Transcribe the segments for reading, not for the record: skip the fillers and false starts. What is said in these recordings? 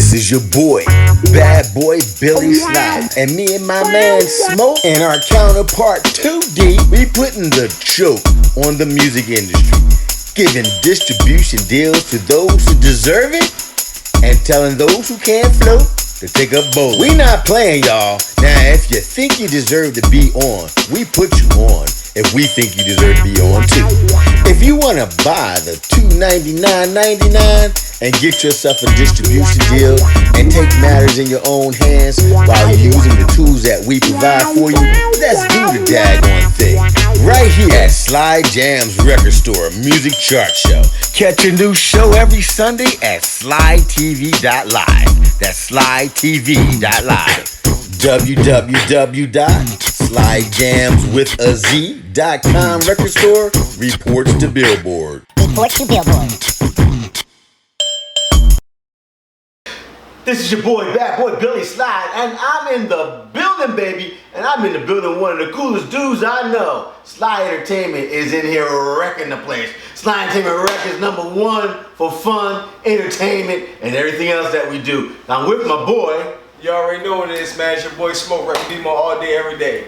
This is your boy, bad boy Billy Slyjamz, and me and my man Smoke and our counterpart 2D, we putting the choke on the music industry, giving distribution deals to those who deserve it, and telling those who can't float to take a boat. We not playing, y'all. Now, if you think you deserve to be on, we put you on. If we think you deserve to be on too. If you want to buy the $299.99 and get yourself a distribution deal and take matters in your own hands while you're using the tools that we provide for you, let's do the daggone thing. Right here at Slyjamz Record Store Music Chart Show. Catch a new show every Sunday at slytv.live. That's slytv.live. www.slyjamzwithaz.com record store reports to Billboard. Reports to Billboard. This is your boy, bad boy Billy Slyjamz, and I'm in the building, baby. And I'm in the building, one of the coolest dudes I know. Sly Entertainment is in here wrecking the place. Sly Entertainment Records #1 for fun, entertainment, and everything else that we do. I'm with my boy. You already know what it is, man. It's your boy Smoke, repping Demo all day, every day.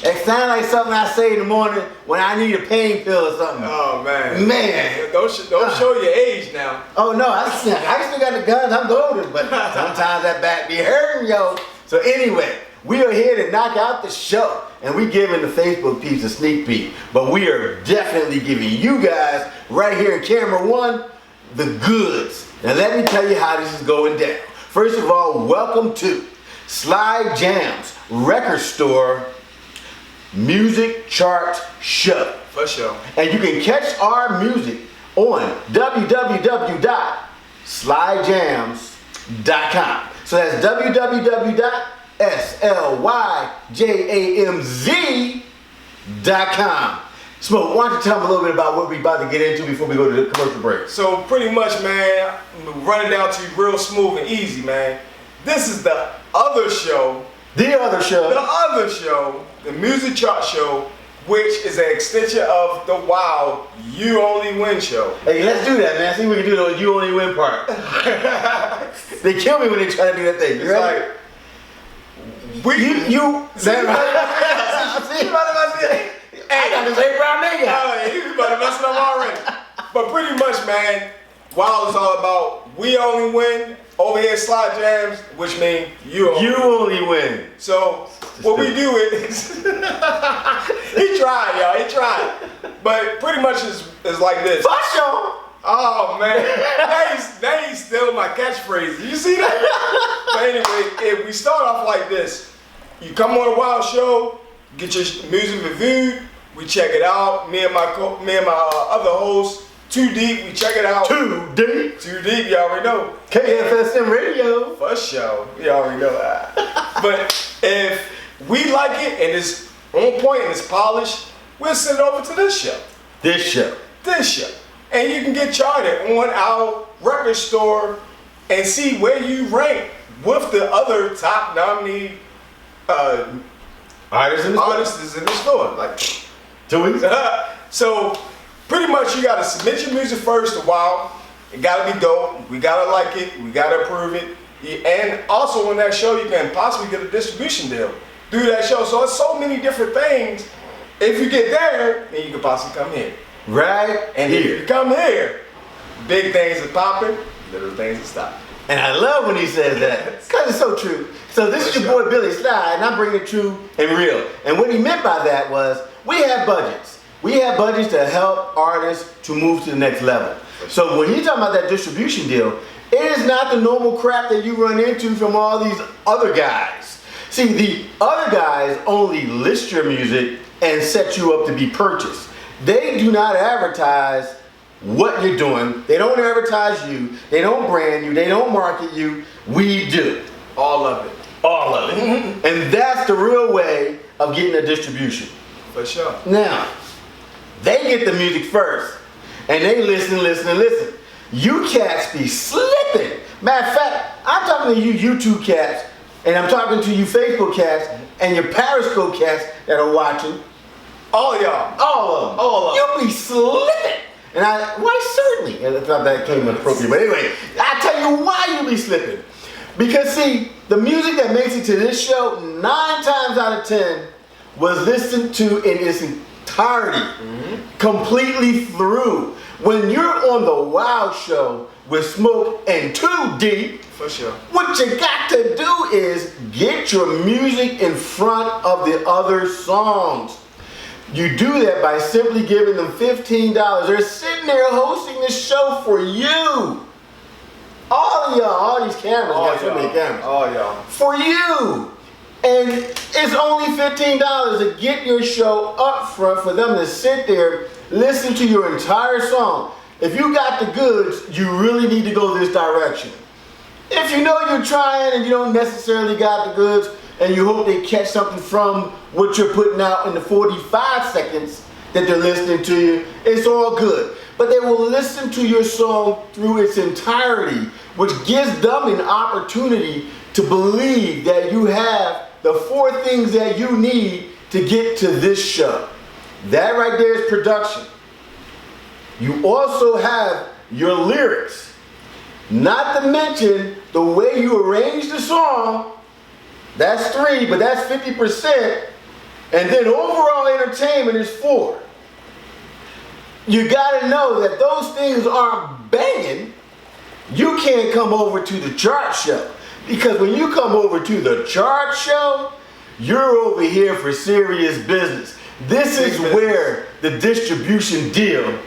It sounds like something I say in the morning when I need a pain pill or something. Oh, man. Man. Don't show your age now. Oh, no. I still got the guns. I'm golden, but sometimes that back be hurting, yo. So anyway, we are here to knock out the show. And we giving the Facebook peeps a sneak peek. But we are definitely giving you guys, right here in camera one, the goods. Now let me tell you how this is going down. First of all, welcome to Slyjamz Record Store Music Chart Show. For sure. And you can catch our music on www.slyjamz.com. So that's www.slyjamz.com. Smoke, why don't you tell them a little bit about what we're about to get into before we go to the commercial break? So pretty much, man, I'm running down to you real smooth and easy, man. This is the other show. The other show. The other show, the Music Chart Show, which is an extension of the Wild You Only Win show. Hey, let's do that, man. See if we can do the You Only Win part. They kill me when they try to do that thing. It's like, I got this 8 round nigga. Oh, yeah, you about to mess it up already. But pretty much, man, Wild is all about we only win. Over here, Slyjamz, which means you only win. So what we do is he tried, y'all. He tried, but pretty much is like this. For sure. Oh man, now he's stealing my catchphrase. You see that? But anyway, if we start off like this, you come on a Wild show, get your music reviewed. We check it out. Me and my other host, Too Deep, we check it out. Too Deep, you already know. KFSM Radio. For sure, you already know that. But if we like it and it's on point and it's polished, we'll send it over to this show. This show. And you can get charted on our record store and see where you rank with the other top nominee artists in the store. Like 2 weeks. So pretty much you gotta submit your music first a while. It gotta be dope. We gotta like it. We gotta approve it. And also on that show, you can possibly get a distribution deal through that show. So it's so many different things. If you get there, then you can possibly come here. Right and here. If you come here, big things are popping, little things are stopping. And I love when he says that, because it's so true. So this is your boy Billy Sly, and I'm bringing it true and real. And what he meant by that was, we have budgets. We have budgets to help artists to move to the next level. So when he's talking about that distribution deal, it is not the normal crap that you run into from all these other guys. See, the other guys only list your music and set you up to be purchased. They do not advertise what you're doing. They don't advertise you. They don't brand you. They don't market you. We do. All of it. All of it. And that's the real way of getting a distribution. For sure. Now, they get the music first. And they listen. You cats be slipping. Matter of fact, I'm talking to you YouTube cats, and I'm talking to you Facebook cats, and your Periscope cats that are watching. All y'all. All of them. All of them. You be slipping. And certainly. And I thought that came appropriate. But anyway, I tell you why you be slipping. Because see, the music that makes it to this show, 9 times out of 10, was listened to in its entirety, completely through. When you're on the Wow Show with Smoke and 2D, for sure, what you got to do is get your music in front of the other songs. You do that by simply giving them $15. They're sitting there hosting the show for you. All of y'all, all these cameras, got so many cameras. All y'all. For you. And it's only $15 to get your show up front for them to sit there, listen to your entire song. If you got the goods, you really need to go this direction. If you know you're trying and you don't necessarily got the goods and you hope they catch something from what you're putting out in the 45 seconds that they're listening to you, it's all good. But they will listen to your song through its entirety, which gives them an opportunity to believe that you have the 4 things that you need to get to this show. That right there is production. You also have your lyrics. Not to mention the way you arrange the song. That's 3, but that's 50%. And then overall entertainment is 4. You gotta know that those things aren't banging. You can't come over to the chart show. Because when you come over to the chart show, you're over here for serious business. This is where the distribution deal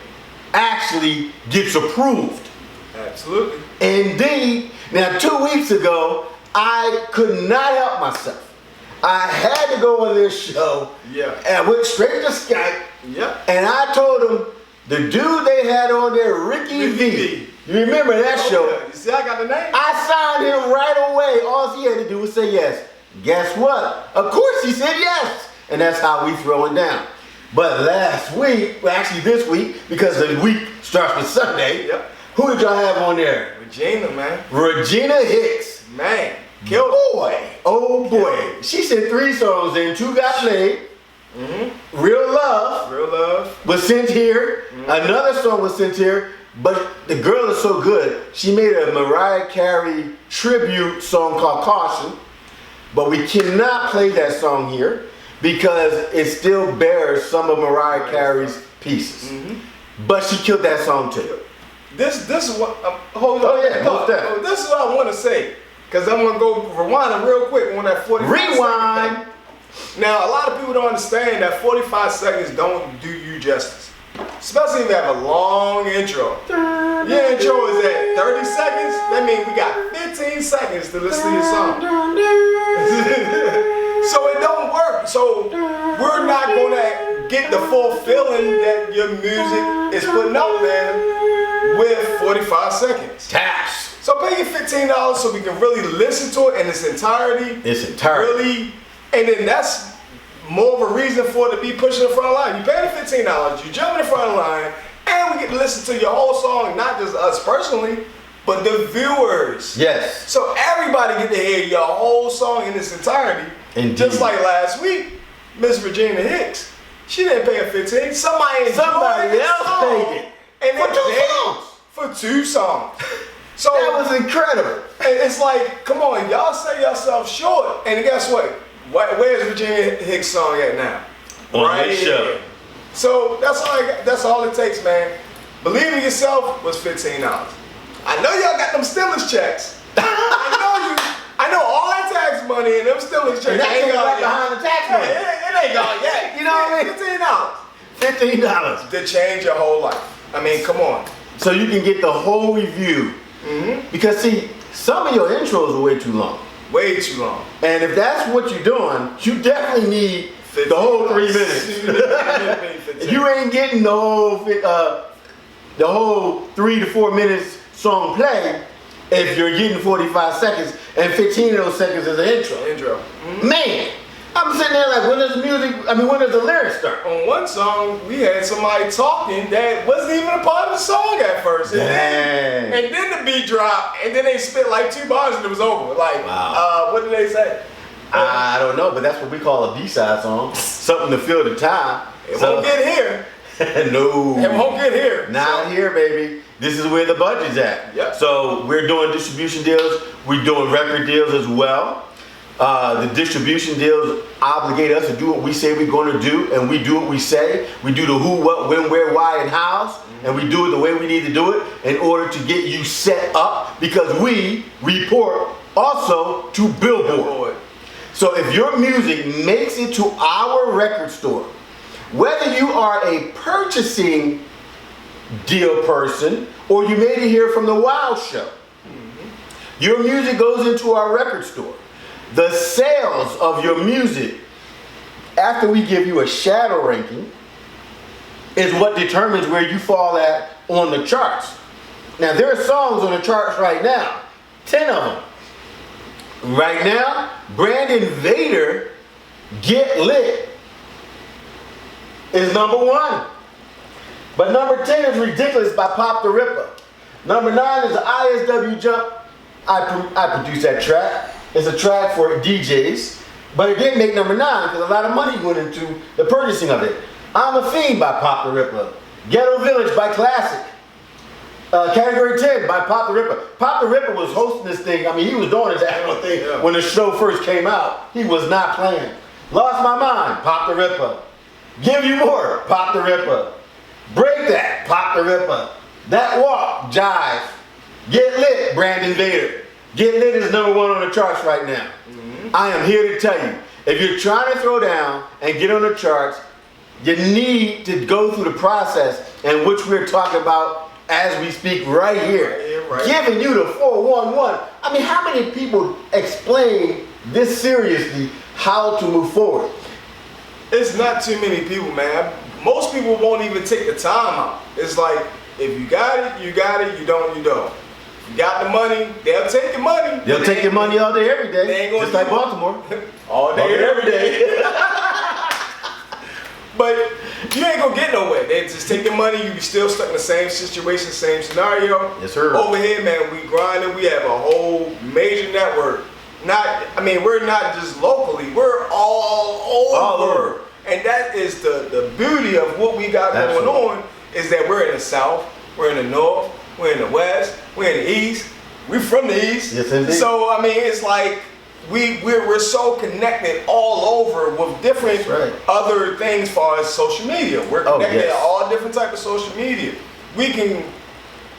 actually gets approved. Absolutely. Indeed. Now, 2 weeks ago, I could not help myself. I had to go on this show. Yeah. And I went straight to Skype. Yeah. And I told them, the dude they had on there, Ricky V. You remember that show? Yeah. You see, I got the name. I signed him right away. All he had to do was say yes. Guess what? Of course he said yes. And that's how we throw it down. But last week, well, actually this week, because the week starts with Sunday, Yep. Who did y'all have on there? Regina, man. Regina Hicks. Man. Killed Boy, oh boy. She sent 3 songs in, 2 got played. Mm-hmm. Real Love. Real Love. Was sent here. Mm-hmm. Another song was sent here. But the girl is so good. She made a Mariah Carey tribute song called Caution. But we cannot play that song here because it still bears some of Mariah Carey's pieces. Mm-hmm. But she killed that song too. This is what, hold on. Oh yeah, most definitely. This is what I want to say. Because I'm going to go rewind real quick on that 45 Rewind. second thing. Now, a lot of people don't understand that 45 seconds don't do you justice. Especially if you have a long intro. Your intro is at 30 seconds. That means we got 15 seconds to listen to your song. So it don't work. So we're not going to get the full feeling that your music is putting out there with 45 seconds. Taps. So pay your $15 so we can really listen to it in its entirety. Really, and then that's more of a reason for it to be pushing in front of the line. You pay the $15, you jump in front of the line, and we get to listen to your whole song, not just us personally, but the viewers. Yes. So everybody get to hear your whole song in its entirety. Indeed. Just like last week, Miss Regina Hicks, she didn't pay her $15. Somebody else paid it. And for 2 songs. For 2 songs. So that was incredible. And it's like, come on, y'all sell yourself short. And guess what? Where's Virginia Hicks' song at now? On this show. So that's all it takes, man. Believe in yourself was $15. I know y'all got them stimulus checks. I know all that tax money and them stimulus checks. And that ain't right behind the tax money. It ain't gone yet. You know what I mean? $15. To change your whole life. I mean, come on. So you can get the whole review. Mm-hmm. Because see, some of your intros are way too long. Way too long. And if that's what you're doing, you definitely need the whole 3 minutes. You ain't getting the whole 3 to 4 minutes song play if you're getting 45 seconds and 15 of those seconds is an intro. Mm-hmm. Man, I'm sitting there like, when does the lyrics start? On one song, we had somebody talking that wasn't even a part of the song at first. And then the beat dropped, and then they spit like 2 bars and it was over. Like, wow. What did they say? I don't know, but that's what we call a B-side song. Something to fill the time. It won't get here. No. It won't get here. Not here, baby. This is where the budget's at. Yep. So we're doing distribution deals. We're doing record deals as well. The distribution deals obligate us to do what we say we're going to do, and we do what we say. We do the who, what, when, where, why, and hows, and we do it the way we need to do it in order to get you set up, because we report also to Billboard. So if your music makes it to our record store, whether you are a purchasing deal person or you made it here from the Wow Show, your music goes into our record store. The sales of your music, after we give you a shadow ranking, is what determines where you fall at on the charts. Now, there are songs on the charts right now, 10 of them. Right now, Brandon Vader, Get Lit, is number 1. But number 10 is Ridiculous by Pop the Ripper. Number 9 is ISW Jump. I produced that track. It's a track for DJs, but it didn't make number 9 because a lot of money went into the purchasing of it. I'm a Fiend by Pop the Ripper. Ghetto Village by Classic. Category 10 by Pop the Ripper. Pop the Ripper was hosting this thing. I mean, he was doing his actual thing when the show first came out. He was not playing. Lost My Mind, Pop the Ripper. Give You More, Pop the Ripper. Break That, Pop the Ripper. That Walk, Jive. Get Lit, Brandon Vader. Get Lit is number 1 on the charts right now. I am here to tell you, if you're trying to throw down and get on the charts, you need to go through the process in which we're talking about as we speak right here. Giving you the 411. I mean, how many people explain this seriously, how to move forward? It's not too many people, man. Most people won't even take the time out. It's like, if you got it, you got it. You don't, you don't. You got the money, they'll take your money. They'll take your money all day, every day. They ain't gonna just like Baltimore. All day, every day. But you ain't gonna get nowhere. They just take your money, you be still stuck in the same situation, same scenario. Yes, sir. Over here, man, we grinding, we have a whole major network. We're not just locally, we're all over. And that is the beauty of what we got going on, is that we're in the South, we're in the North, we're in the West, we're in the East, we're from the East. Yes, indeed. So, I mean, it's like we're so connected all over with different other things as far as social media. We're connected to all different types of social media. We can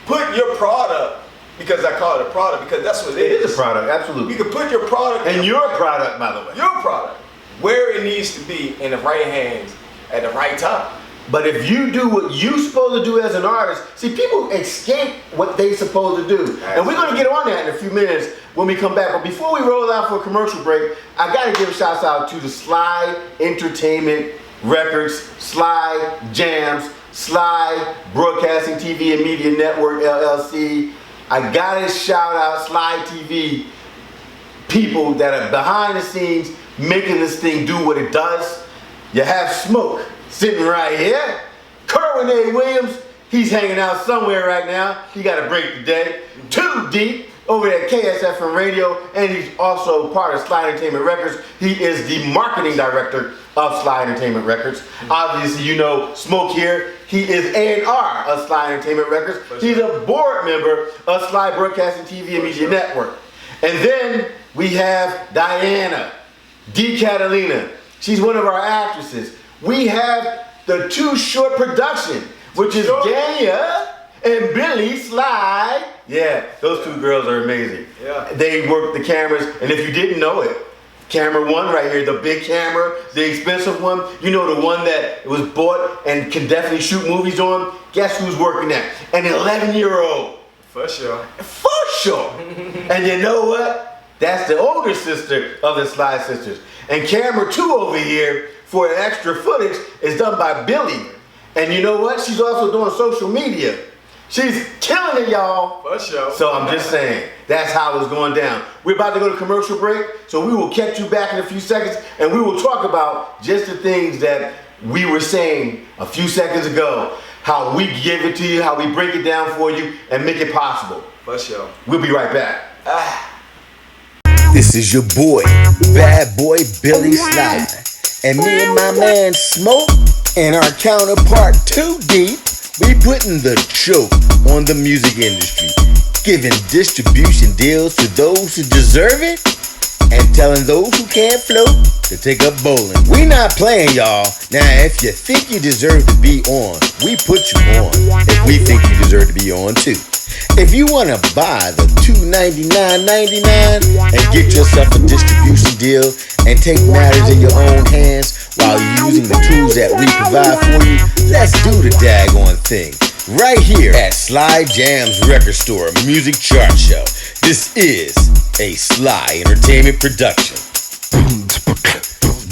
put your product, because I call it a product, because that's what it is. It is a product, absolutely. You can put your product, and your product, by the way. Your product, where it needs to be in the right hands at the right time. But if you do what you're supposed to do as an artist, see, people escape what they're supposed to do. Absolutely. And we're going to get on that in a few minutes when we come back. But before we roll out for a commercial break, I got to give a shout out to the Sly Entertainment Records, Slyjamz, Sly Broadcasting TV and Media Network, LLC. I got to shout out Sly TV people that are behind the scenes making this thing do what it does. You have Smoke sitting right here. Kerwin A. Williams, he's hanging out somewhere right now. He got a break today. Too Deep over at KSFM Radio, and he's also part of Sly Entertainment Records. He is the marketing director of Sly Entertainment Records. Obviously, you know Smoke here. He is A&R of Sly Entertainment Records. He's a board member of Sly Broadcasting TV and Media Network. And then we have Diana D. Catalina. She's one of our actresses. We have the Too Short production, which is Ganya and Billy Sly. Yeah, those two girls are amazing. Yeah. They work the cameras, and if you didn't know it, camera one right here, the big camera, the expensive one, you know, the one that was bought and can definitely shoot movies on, guess who's working that? An 11-year-old. For sure. For sure. And you know what? That's the older sister of the Sly sisters. And camera two over here for extra footage is done by Billy. And you know what? She's also doing social media. She's killing it, y'all. For sure. So I'm just saying, that's how it's going down. We're about to go to commercial break, so we will catch you back in a few seconds, and we will talk about just the things that we were saying a few seconds ago. How we give it to you, how we break it down for you, and make it possible. For sure. We'll be right back. This is your boy, Bad Boy Billy Sly. And me and my man Smoke, And our counterpart, Too Deep, we putting the choke on the music industry, giving distribution deals to those who deserve it, and telling those who can't float to take up bowling. We not playing, y'all. Now, if you think you deserve to be on, we put you on. If we think you deserve to be on too. If you want to buy the $299.99 and get yourself a distribution deal and take matters in your own hands while you're using the tools that we provide for you, let's do the daggone thing. Right here at Slyjamz Record Store Music Chart Show. This is a Sly Entertainment production.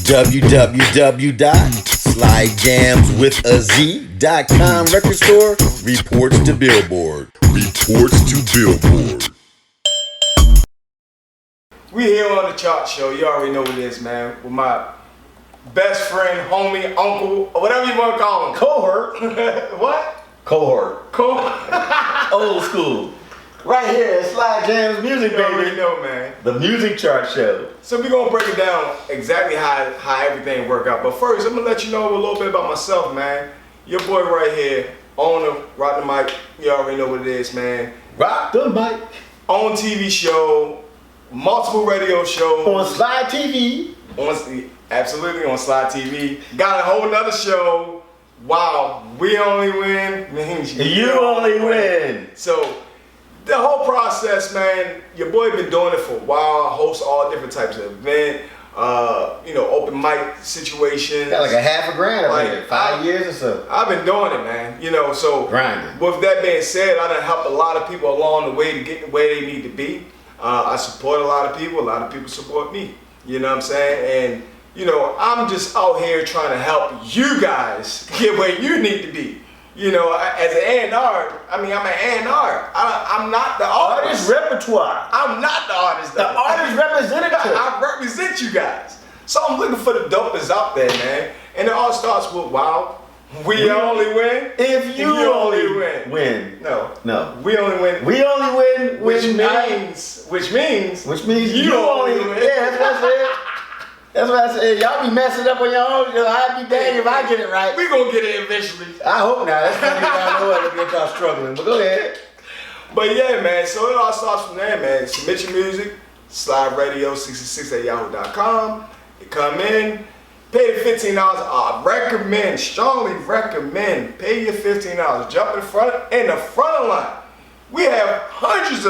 www.slyjamzwithaz.com Record Store reports to Billboard. We here on the Chart Show. You already know what it is, man. With my best friend, homie, uncle, or whatever you want to call him. Cohort. What? Cohort. Old school. Right here at Slyjamz Music, You already baby. know, man. The Music Chart Show. So we're gonna break it down exactly how everything work out. But first, I'm gonna let you know a little bit about myself, man. Your boy right here, owner, rock the mic. You already know what it is, man. Rock the mic. On TV show, multiple radio shows. On Sly TV. Absolutely on Sly TV. Got a whole nother show. Wow, we only win means You only win. So the whole process, man, your boy been doing it for a while. Hosts all different types of event, open mic situations. Got like $500,000 up Like, here. 5 years or so. I've been doing it, man. So Grinding. with that being said, I done helped a lot of people along the way to get where they need to be. I support a lot of people support me. You know what I'm saying? And I'm just out here trying to help you guys get where you need to be. As an A&R, I'm an A&R. I'm not the artist. Artist repertoire. I'm not the artist. The artist representative. I represent you guys. So I'm looking for the dopest out there, man. And it all starts with, wow, we only win If you only win. No. We only win. We only win. Which means you only win. Yeah, that's what I said. That's what I said. Y'all be messing up on your own. I'd be dang if I get it right. We gonna get it eventually. I hope not. That's gonna get down the way to get y'all struggling. But go ahead. But yeah, man. So it all starts from there, man. Submit your music. SlyRadio66@yahoo.com. You come in. Pay the $15. I strongly recommend, pay your $15. Jump in the front of the line. We have hundreds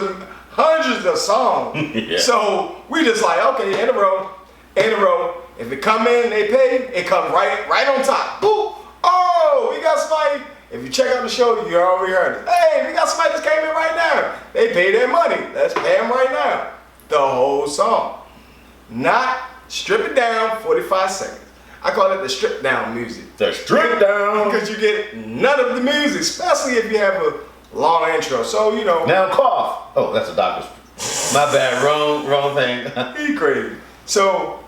of songs. Yeah. So we just like, okay, in a row. If it come in, they pay, it come right on top. Boop. Oh, we got somebody. If you check out the show, you already heard it. Hey, we got somebody just came in right now. They pay their money. Let's pay them right now. The whole song. Not strip it down 45 seconds. I call it the strip down music. The strip down. Because you get none of the music, especially if you have a long intro. So, Now cough. Oh, that's a doctor's. My bad. Wrong thing. He crazy. So,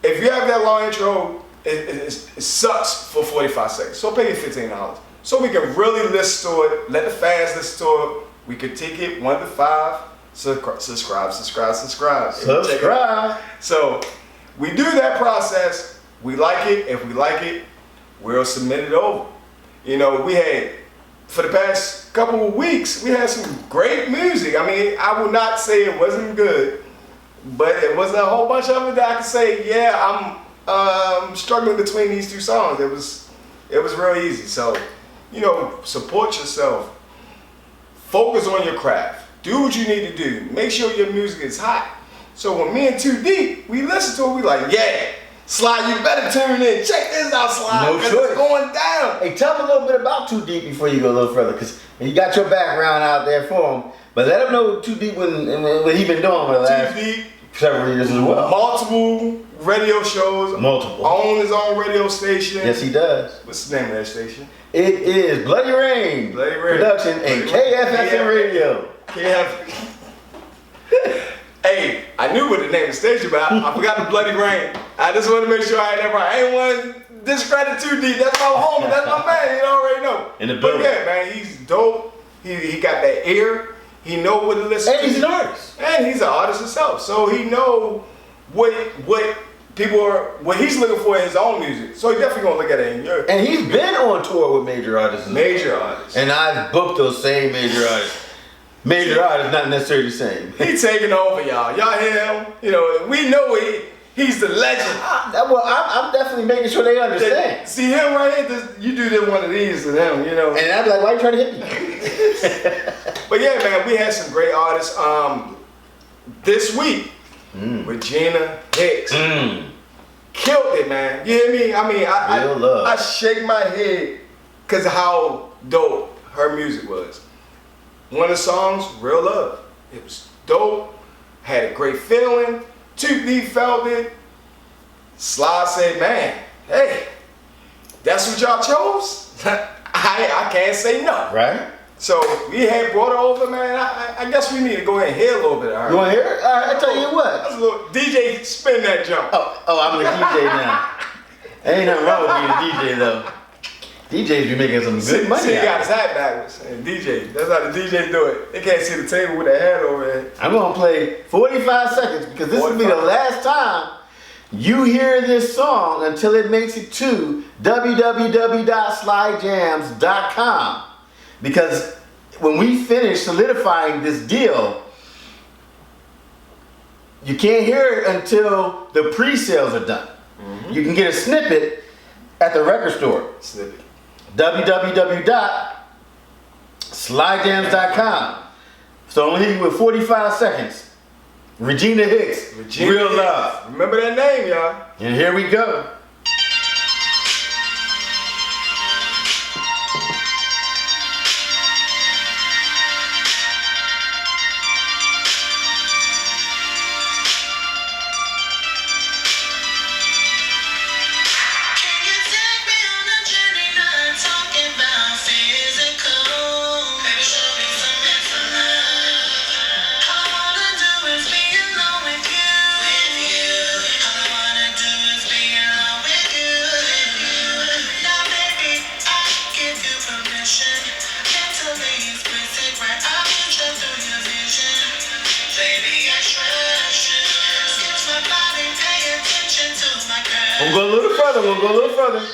if you have that long intro, it sucks for 45 seconds. So pay your $15. So we can really listen to it, let the fans listen to it. We could take it 1 to 5. Subscribe. So we do that process. We like it. If we like it, we'll submit it over. We had, for the past couple of weeks, we had some great music. I mean, I will not say it wasn't good, but it wasn't a whole bunch of it that I could say, yeah, I'm struggling between these two songs. It was real easy. So, support yourself. Focus on your craft. Do what you need to do. Make sure your music is hot. So when me and Too Deep, we listen to it, we like, yeah, Sly, you better tune in. Check this out, Sly, because it's going down. Hey, tell them a little bit about Too Deep before you go a little further, because you got your background out there for him. But let them know Too Deep what he been doing for the last several years as well. Multiple radio shows. Own his own radio station. Yes, he does. What's the name of that station? It is Bloody Rain Production and KFFM Radio. Hey, I knew what the name of the station, but I forgot the Bloody Rain. I just want to make sure I had that right. I ain't want to discredit Too Deep. That's my homie. That's my man. You already know. In the building. But yeah, man, he's dope. He got that ear. He know what to listen to. And he's an artist. And he's an artist himself. So he know what people are what he's looking for in his own music. So he definitely gonna look at it in your And he's been on tour with major artists. major artists. And I've booked those same major artists. Major artists, not necessarily the same. He taking over, y'all. Y'all hear him? You know, we know he's the legend. Well, I'm definitely making sure they understand. See him right here? You do this one of these to them, you know. And I'd be like, why you trying to hit me? But yeah, man, we had some great artists. This week, Regina Hicks killed it, man. You hear me? I mean, I shake my head because of how dope her music was. One of the songs, Real Love. It was dope, had a great feeling. 2B felt it. Sly said, man, hey, that's what y'all chose? I can't say no. Right? So we had brought her over, man. I guess we need to go ahead and hear a little bit of her. You want to hear it? All right, I tell you what. That's a little DJ spin that jump. Oh, I'm a DJ now. Ain't nothing wrong with being a DJ though. DJs be making some good money. See, he got his hat backwards. And DJ, that's how the DJ do it. They can't see the table with their hat over there. I'm gonna play 45 seconds because this will be the last time you hear this song until it makes it to www.slyjamz.com. Because when we finish solidifying this deal, you can't hear it until the pre-sales are done. You can get a snippet at the record store. Snippet. www.slyjamz.com. So I'm gonna hit you with 45 seconds. Regina Hicks, Real Love. Remember that name, y'all. And here we go. We'll go a little further.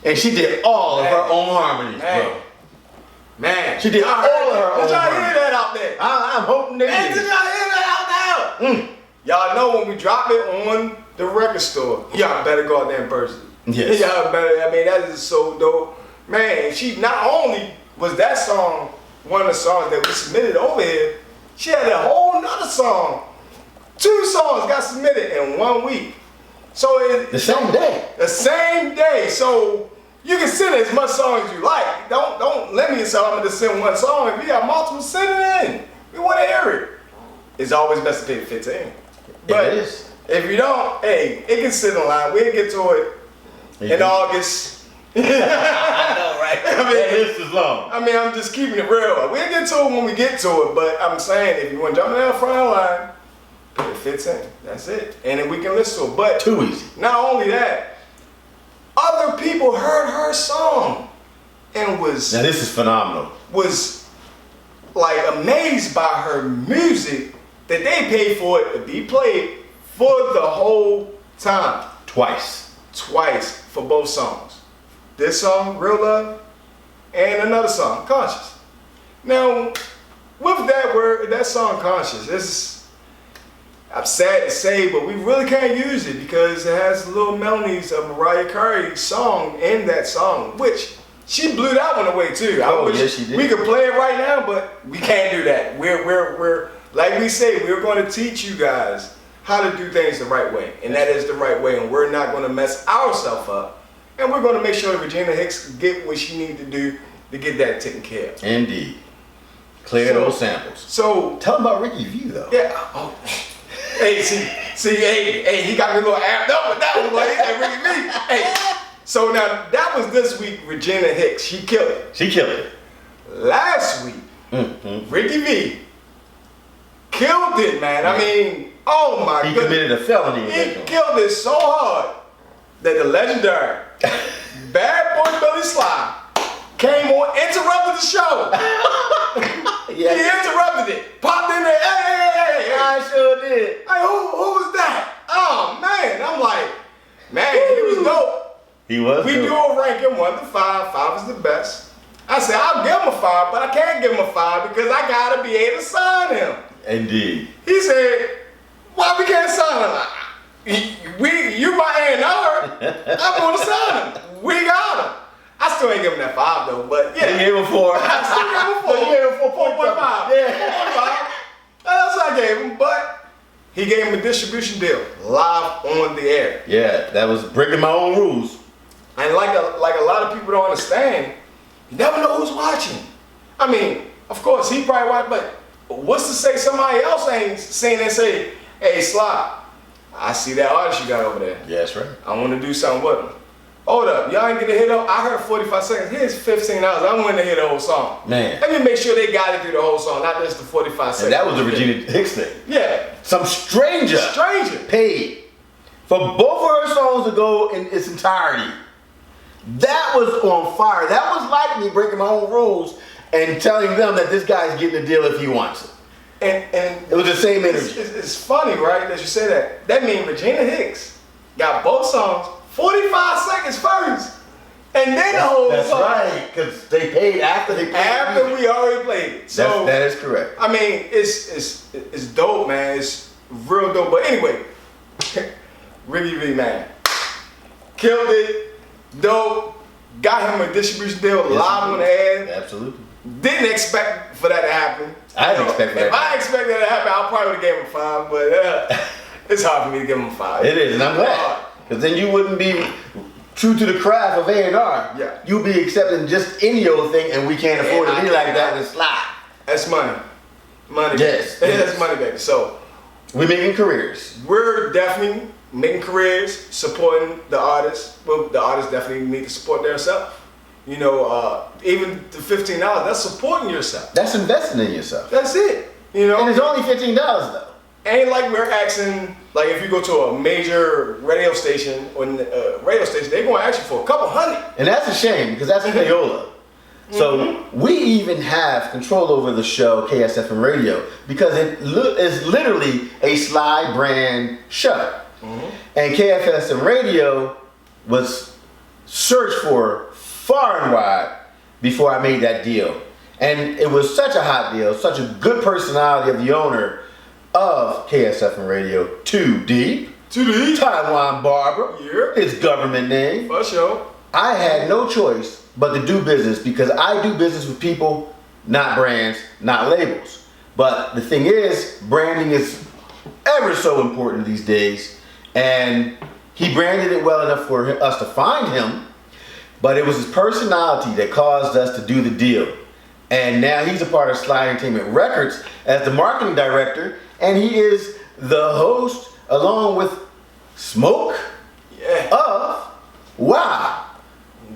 And she did all of her own harmonies, bro. Man. She did all of her own harmonies. Did y'all hear harmonies. that out there? I'm hoping they Hey, did. did y'all hear that out there? Y'all know when we drop it on the record store, y'all better go out there in person. Yes. Y'all better, I mean, that is so dope. Man, she not only was that song one of the songs that we submitted over here, she had a whole nother song. 2 songs got submitted in 1 week. So The same day. The same day. So you can send as much songs as you like. Don't limit yourself. I'm gonna just send one song. If you got multiple, send it in. We want to hear it. It's always best to pick 15. But it is. if you don't, hey, it can sit in line. We'll get to it in August. I know, right? I mean, that list is long. I mean, I'm just keeping it real. We'll get to it when we get to it. But I'm saying, if you want to jump in the front of the line, put it 15. That's it. And then we can listen to it. But Too easy. not only that, other people heard her song and was Now this is phenomenal. like amazed by her music that they paid for it to be played for the whole time. Twice For both songs. This song, Real Love, and another song, Conscious. Now, with that song, Conscious, I'm sad to say, but we really can't use it because it has little melodies of Mariah Carey's song in that song, which she blew that one away too. Yes, she did. We could play it right now, but we can't do that. We're like we say, we're going to teach you guys how to do things the right way, and that is the right way, and we're not going to mess ourselves up, and we're going to make sure that Regina Hicks get what she needs to do to get that taken care of. Indeed. Clear those samples. So Tell them about Ricky V though. yeah. Oh. Hey, hey, he got me a little amped up with that one, like Ricky V. Hey, so now that was this week, Regina Hicks. She killed it. She killed it. Last week, Ricky V killed it, man. I mean, oh my He goodness. committed a felony. He killed it so hard that the legendary Bad Boy Billy Sly came on, interrupted the show. Yeah. He interrupted it. Popped in there. Hey. I sure did. Hey, who was that? Oh man, I'm like, man, he was dope. He was. We dope. do a ranking 1 to 5. 5 is the best. I said I'll give him a 5, but I can't give him a 5 because I gotta be able to sign him. Indeed. He said, "Why we can't sign him? You my A&R. I'm gonna sign him. We got him." I still ain't give him that 5 though, but yeah. He gave him 4. I still gave him 4. You gave him 4.5. Yeah. 4.5. That's what I gave him, but he gave him a distribution deal live on the air. Yeah, that was breaking my own rules. And like a lot of people don't understand, you never know who's watching. I mean, of course he probably watched, but what's to say somebody else ain't saying and say, "Hey Sly, I see that artist you got over there. Yeah, that's right. I want to do something with him." Hold up, y'all ain't get to hit up. I heard 45 seconds. Here's $15. I want to hear the whole song. Man. Let me make sure they got it through the whole song, not just the 45 seconds. And that was the Regina Hicks thing. Yeah. Some stranger paid for both of her songs to go in its entirety. That was on fire. That was like me breaking my own rules and telling them that this guy's getting a deal if he wants it. And It was the same energy. it's funny, right, that you say that. That means Regina Hicks got both songs 45 seconds first. And then the whole That's song. right, because they paid after they paid. After we already played it. So That is correct. I mean, it's dope, man. It's real dope. But anyway, Ricky V, man, killed it. Dope. Got him a distribution deal live on the air. Absolutely. Didn't expect for that to happen. I didn't expect that. If I expected that to happen, I probably would have gave him a 5. But it's hard for me to give him a 5. It is, and I'm glad. Because then you wouldn't be true to the craft of A&R. Yeah. You'll be accepting just any old thing, and we can't afford to be like that and slide. That's money. Money. Yes, Baby. it That's is. money, baby. So We're making careers. we're definitely making careers, supporting the artists. Well, the artists definitely need to support themselves. You know, even the $15, that's supporting yourself. That's investing in yourself. That's it. You know, And it's only $15 though. ain't like we're asking, like if you go to a major radio station, they're going to ask you for a couple hundred. And that's a shame because that's payola. So we even have control over the show KSFM Radio because it is literally a Sly brand show. And KFSM Radio was searched for far and wide before I made that deal. And it was such a hot deal, such a good personality of the owner of KSFM Radio, 2 Deep, Taiwan Barber, Yeah. his government name. For sure. I had no choice but to do business because I do business with people, not brands, not labels. But the thing is, branding is ever so important these days. And he branded it well enough for us to find him. But it was his personality that caused us to do the deal. And now he's a part of Sly Entertainment Records as the marketing director. And he is the host along with Smoke of Wow.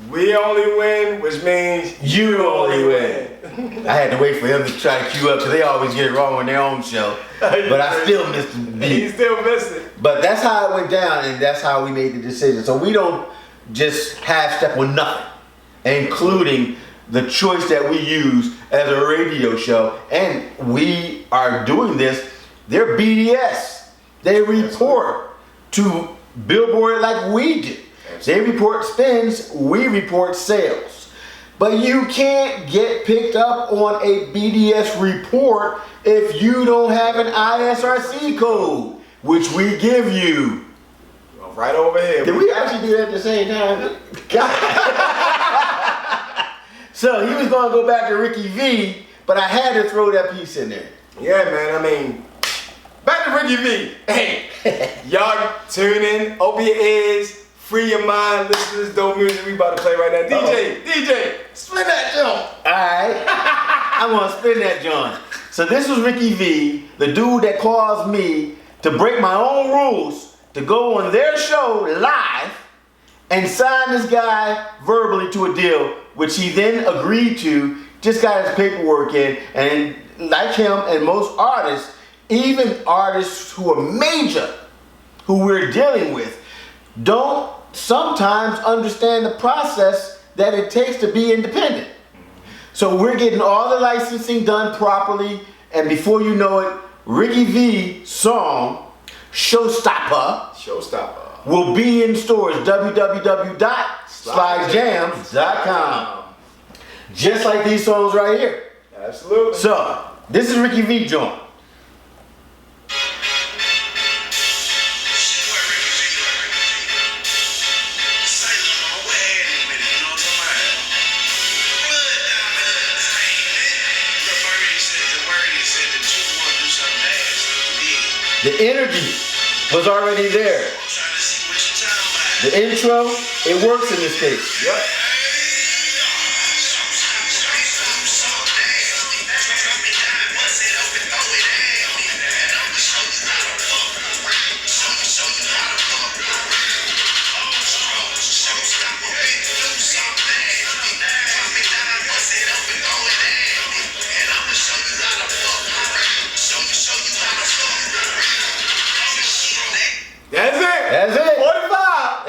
We only win, which means You only win. I had to wait for him to try to cue up because they always get it wrong on their own show. But I still missed the He beat. still missed it. But that's how it went down and that's how we made the decision. So we don't just half step on nothing, including the choice that we use as a radio show. And we are doing this. They're BDS. They report to Billboard like we do. They report spins, we report sales. But you can't get picked up on a BDS report if you don't have an ISRC code, which we give you. Right over here. Did we actually do that at the same time? So he was gonna go back to Ricky V, but I had to throw that piece in there. Yeah, man. I mean, back to Ricky V. Hey, y'all tune in, open your ears, free your mind, listen to this dope music we about to play right now. DJ, spin that joint. Alright, I'm gonna spin that joint. So this was Ricky V, the dude that caused me to break my own rules to go on their show live and sign this guy verbally to a deal, which he then agreed to, just got his paperwork in, and like him and most artists, even artists who are major, who we're dealing with, don't sometimes understand the process that it takes to be independent. So we're getting all the licensing done properly, and before you know it, Ricky V's song, Showstopper, will be in stores, www.slyjamz.com. Just like these songs right here. Absolutely. So, this is Ricky V joint. The energy was already there. The intro, it works in this case. Yep. That's it. 45.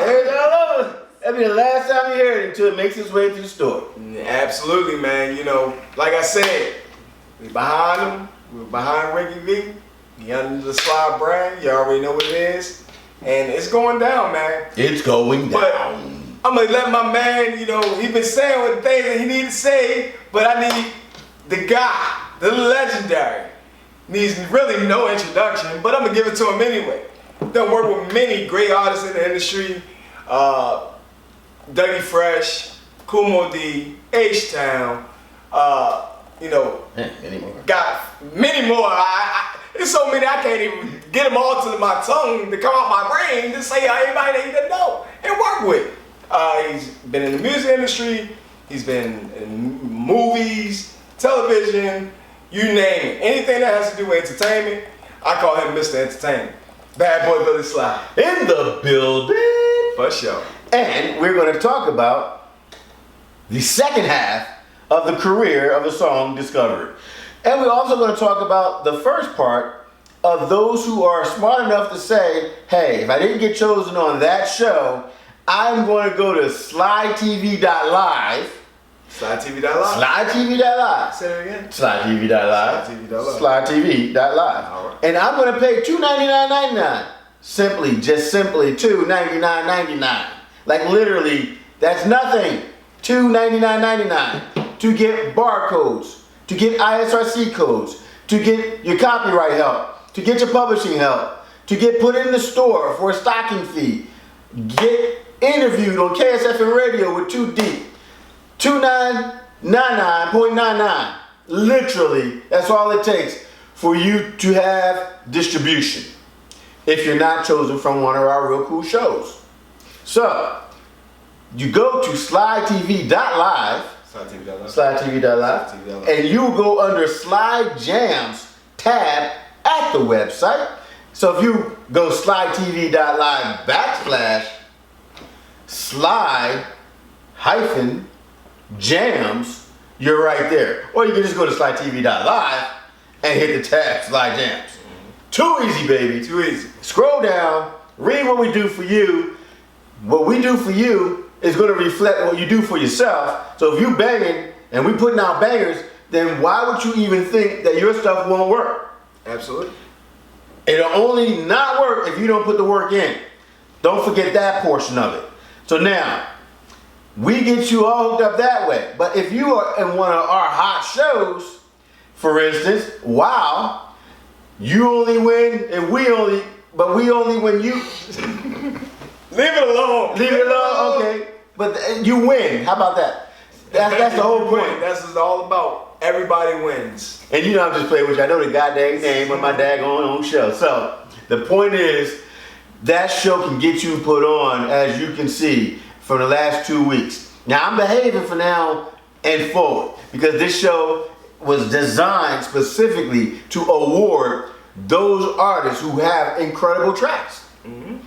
That'll be the last time you hear it until it makes its way through the store. Absolutely, man. You know, like I said, we behind him. We're behind Ricky V. He under the Sly brand. You already know what it is. And it's going down, man. It's going down. But I'm going to let my man, you know, he been saying what things that he need to say, but I need the guy, the legendary. Needs really no introduction, but I'm going to give it to him anyway. Done work with many great artists in the industry. Dougie Fresh, Kumo D, H-Town, you know, got many more. There's so many I can't even get them all to my tongue to come out my brain to say everybody that he doesn't know and work with. He's been in the music industry. He's been in movies, television, you name it. Anything that has to do with entertainment, I call him Mr. Entertainment. Bad boy Billy Sly. In the building. For sure. And we're going to talk about the second half of the career of the song Discovery. And we're also going to talk about the first part of those who are smart enough to say, hey, if I didn't get chosen on that show, I'm going to go to slytv.live. SlyTV.live. SlyTV.live. Say that again. SlyTV.live. SlyTV.live. SlyTV.live. All right. And I'm going to pay $299.99. Simply, just simply $299.99. Like literally, that's nothing. $299.99 to get barcodes, to get ISRC codes, to get your copyright help, to get your publishing help, to get put in the store for a stocking fee, get interviewed on KSFM radio with 2 Deep. $299.99. Literally, that's all it takes for you to have distribution if you're not chosen from one of our real cool shows. So, you go to slytv.live, slytv.live, and you go under Slyjamz tab at the website. So if you go slytv.live/Sly-Jams, you're right there. Or you can just go to slytv.live and hit the tab Slyjamz. Too easy, baby. Too easy. Scroll down, read what we do for you. What we do for you is going to reflect what you do for yourself. So if you banging and we putting out bangers, then why would you even think that your stuff won't work? Absolutely. It'll only not work if you don't put the work in. Don't forget that portion of it. So now, we get you all hooked up that way. But if you are in one of our hot shows, for instance, wow, you only win and we only win you. Leave it alone. Leave it alone, okay. But you win. How about that? That's the whole point. That's what it's all about. Everybody wins. And you know I'm just playing with you. I know the goddamn name of my daggone show. So the point is, that show can get you put on, as you can see, for the last 2 weeks. Now I'm behaving from now and forward because this show was designed specifically to award those artists who have incredible tracks. Mm-hmm.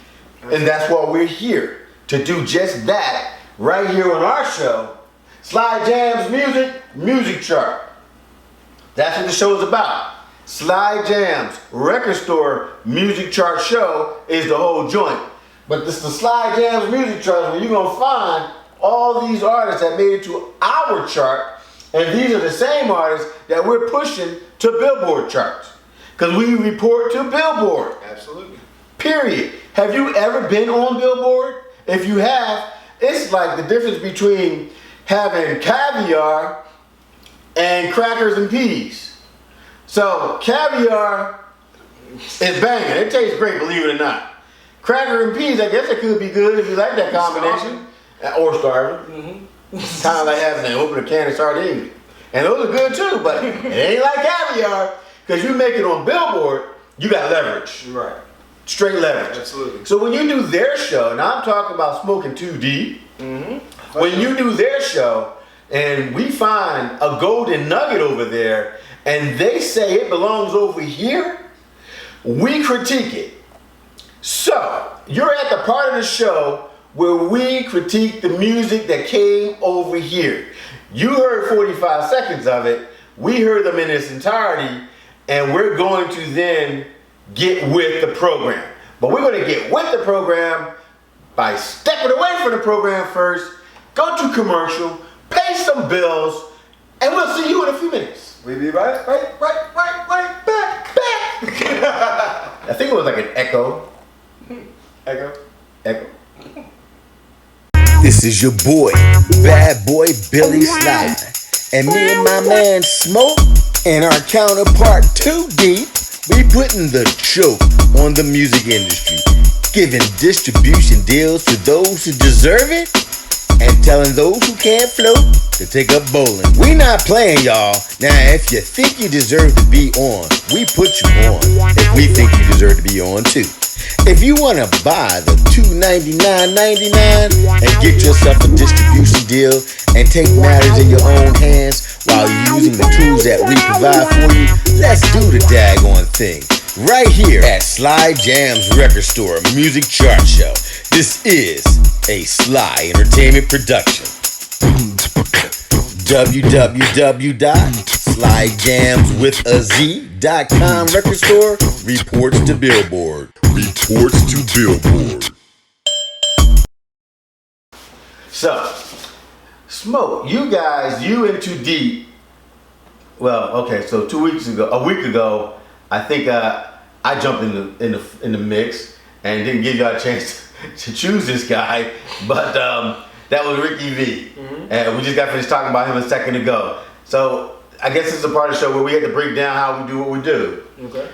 And that's why we're here, to do just that right here on our show, Slyjamz Music Chart. That's what the show is about. Slyjamz Record Store Music Chart Show is the whole joint. But this is the Slyjamz Music Chart where you're going to find all these artists that made it to our chart, and these are the same artists that we're pushing to Billboard charts. Because we report to Billboard. Absolutely. Period. Have you ever been on Billboard? If you have, it's like the difference between having caviar and crackers and peas. So caviar is banging. It tastes great, believe it or not. Cracker and peas, I guess it could be good if you like that combination. Or starving. Kind of like having to open a can of sardines. And those are good too, but it ain't like caviar. Because you make it on Billboard, you got leverage. Right. Straight leverage. Absolutely. So when you do their show, now I'm talking about Smoking 2D. When you do their show, and we find a golden nugget over there, and they say it belongs over here, we critique it. So, you're at the part of the show where we critique the music that came over here. You heard 45 seconds of it, we heard them in its entirety, and we're going to then get with the program. But we're going to get with the program by stepping away from the program first, go to commercial, pay some bills, and we'll see you in a few minutes. We be right back. I think it was like an echo. Echo. This is your boy, bad boy Billy Sly, and me and my man Smoke and our counterpart 2D, we putting the choke on the music industry, giving distribution deals to those who deserve it, and telling those who can't float to take up bowling. We not playing, y'all. Now, if you think you deserve to be on, we put you on. If we think you deserve to be on too. If you want to buy the $299.99 and get yourself a distribution deal and take matters in your own hands while you're using the tools that we provide for you, let's do the daggone thing. Right here at Slyjamz Record Store Music Chart Show. This is a Sly Entertainment production. www.slyjamzwithaz.com Record Store reports to Billboard. So, Smoke, you guys, you in too deep. Well, okay, so a week ago, I think I jumped in the mix and didn't give y'all a chance to choose this guy, but that was Ricky V. And we just got finished talking about him a second ago. So I guess this is the part of the show where we had to break down how we do what we do. Okay.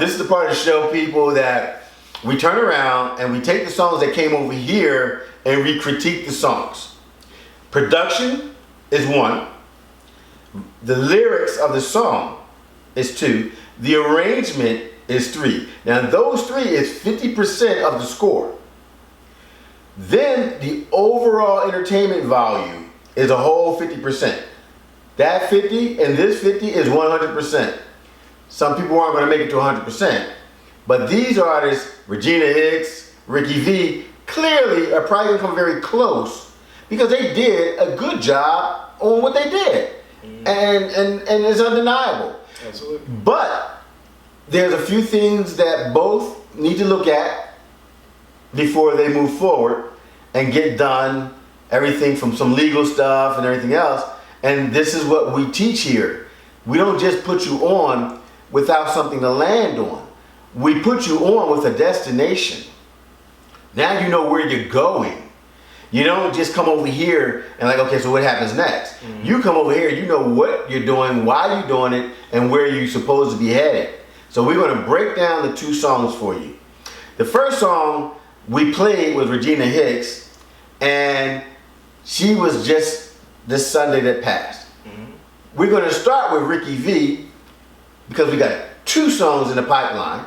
This is the part of the show, people, that we turn around and we take the songs that came over here and we critique the songs. Production is 1. The lyrics of the song is 2. The arrangement is 3. Now those 3 is 50% of the score. Then the overall entertainment value is a whole 50%. That 50 and this 50 is 100%. Some people aren't going to make it to 100%. But these artists, Regina Hicks, Ricky V, clearly are probably going to come very close because they did a good job on what they did. And it's undeniable. Absolutely. But there's a few things that both need to look at before they move forward and get done, everything from some legal stuff and everything else. And this is what we teach here. We don't just put you on without something to land on. We put you on with a destination. Now you know where you're going. You don't just come over here and like, okay, so what happens next? You come over here, you know what you're doing, why you're doing it, and where you're supposed to be headed. So we're going to break down the 2 songs for you. The first song we played was Regina Hicks, and she was just this Sunday that passed. We're going to start with Ricky V because we got 2 songs in the pipeline,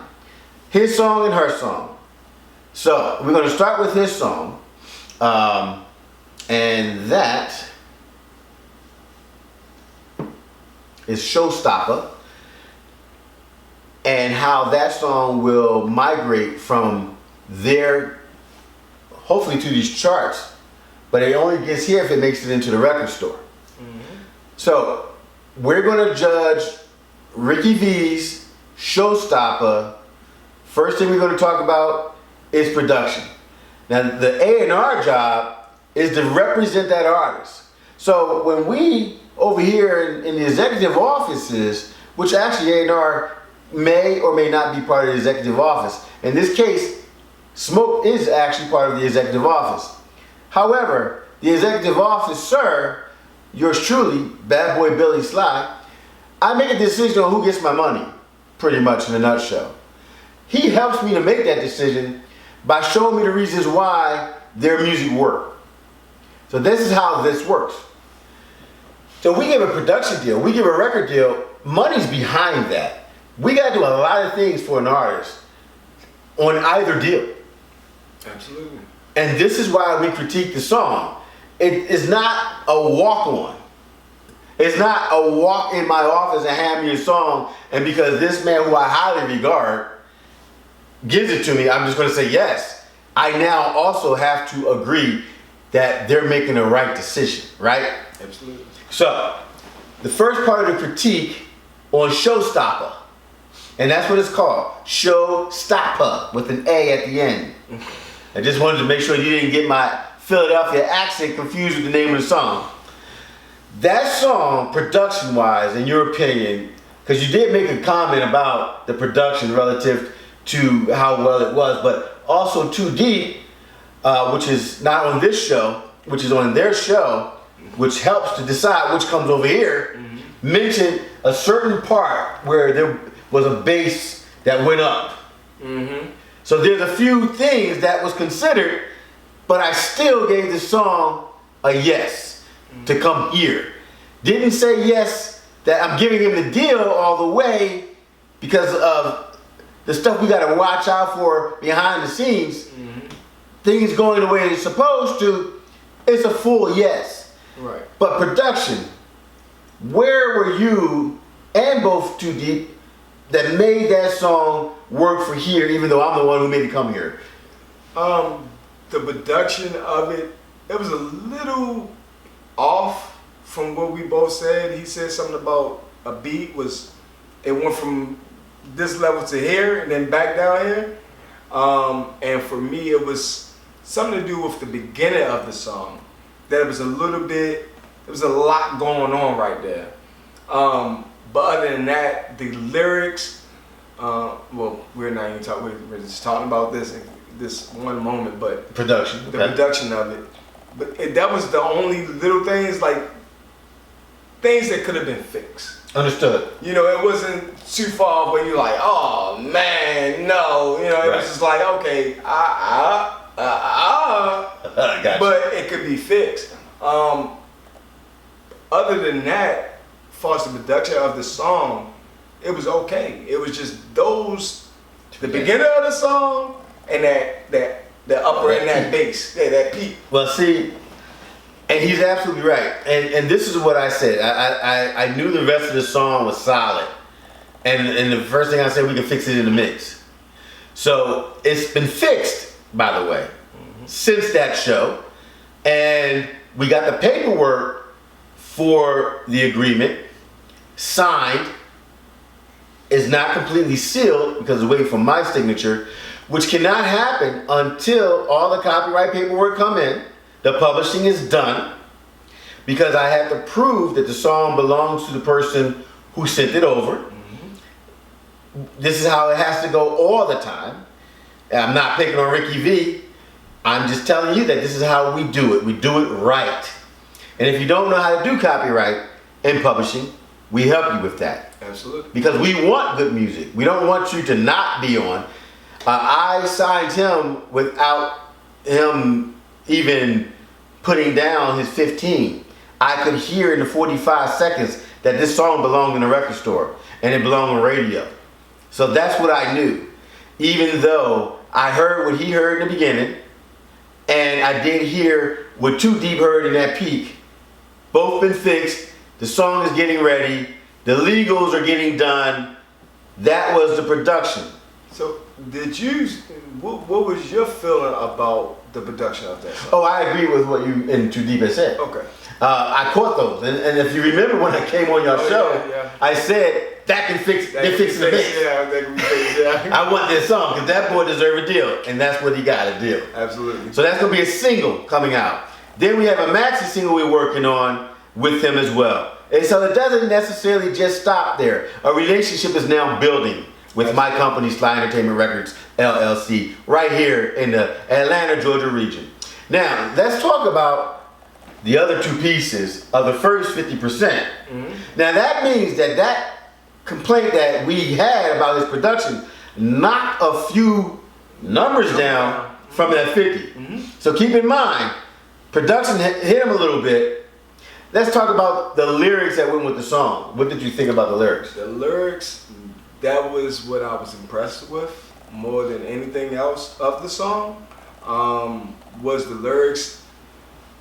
his song and her song. So we're going to start with his song, and that is Showstopper, and how that song will migrate from there, hopefully, to these charts, but it only gets here if it makes it into the record store. So we're going to judge Ricky V's showstopper, first thing we're going to talk about is production. Now, the A&R job is to represent that artist. So when we over here in the executive offices, which actually A&R may or may not be part of the executive office. In this case, Smoke is actually part of the executive office. However, the executive officer, yours truly, Bad Boy Billy Sly, I make a decision on who gets my money, pretty much in a nutshell. He helps me to make that decision by showing me the reasons why their music works. So this is how this works. So we give a production deal, we give a record deal, money's behind that. We gotta do a lot of things for an artist on either deal. Absolutely. And this is why we critique the song. It is not a walk-on. It's not a walk in my office and hand me a song, and because this man who I highly regard gives it to me, I'm just gonna say yes. I now also have to agree that they're making the right decision, right? Absolutely. So, the first part of the critique on Showstopper, and that's what it's called, Showstopper, with an A at the end. I just wanted to make sure you didn't get my Philadelphia accent confused with the name of the song. That song, production-wise, in your opinion, because you did make a comment about the production relative to how well it was, but also Too Deep, which is not on this show, which is on their show, which helps to decide which comes over here, mentioned a certain part where there was a bass that went up. So there's a few things that was considered, but I still gave the song a yes to come here. Didn't say yes that I'm giving him the deal all the way because of the stuff we got to watch out for behind the scenes. Things going the way it's supposed to, it's a full yes. Right. But production, where were you and both Too Deep that made that song work for here, even though I'm the one who made it come here? The production of it was a little off from what we both said. He said something about a beat it went from this level to here and then back down here. And for me, it was something to do with the beginning of the song. That it was there was a lot going on right there. But other than that, the lyrics, well, we're not even talking, we're just talking about this one moment, but Production. the production of it. But that was the only little things, like things that could have been fixed. Understood. You know, it wasn't too far where you're like, oh man, no. You know, it was just like, okay, Gotcha. but it could be fixed. Other than that, as far as the production of the song, it was okay. It was just the beginning of the song and the upper and that bass, that peak. Well, see, and he's absolutely right. And this is what I said. I knew the rest of the song was solid. And the first thing I said, we can fix it in the mix. So it's been fixed, by the way, since that show. And we got the paperwork for the agreement signed. It's not completely sealed because it's waiting for my signature, which cannot happen until all the copyright paperwork come in, the publishing is done, because I have to prove that the song belongs to the person who sent it over. This is how it has to go all the time. And I'm not picking on Ricky V. I'm just telling you that this is how we do it. We do it right. And if you don't know how to do copyright and publishing, we help you with that. Absolutely. Because we want good music. We don't want you to not be on. I signed him without him even putting down his 15. I could hear in the 45 seconds that this song belonged in a record store and it belonged on radio. So that's what I knew. Even though I heard what he heard in the beginning, and I did hear what Too Deep heard in that peak. Both been fixed. The song is getting ready. The legals are getting done. That was the production. So what was your feeling about the production of that song? Oh, I agree with what you and Too Deep has said. Okay. I caught those. And if you remember when I came on your show, yeah. I said that can fix the mix. Yeah, that can be fixed, yeah. I want this song because that boy deserves a deal, and that's what he got, a deal. Absolutely. So that's gonna be a single coming out. Then we have a maxi single we're working on with him as well. And so it doesn't necessarily just stop there. A relationship is now building with my company, Sly Entertainment Records, LLC, right here in the Atlanta, Georgia region. Now, let's talk about the other two pieces of the first 50%. Mm-hmm. Now, that means that complaint that we had about his production knocked a few numbers down from that 50. Mm-hmm. So keep in mind, production hit him a little bit. Let's talk about the lyrics that went with the song. What did you think about the lyrics? The lyrics, that was what I was impressed with more than anything else of the song, was the lyrics.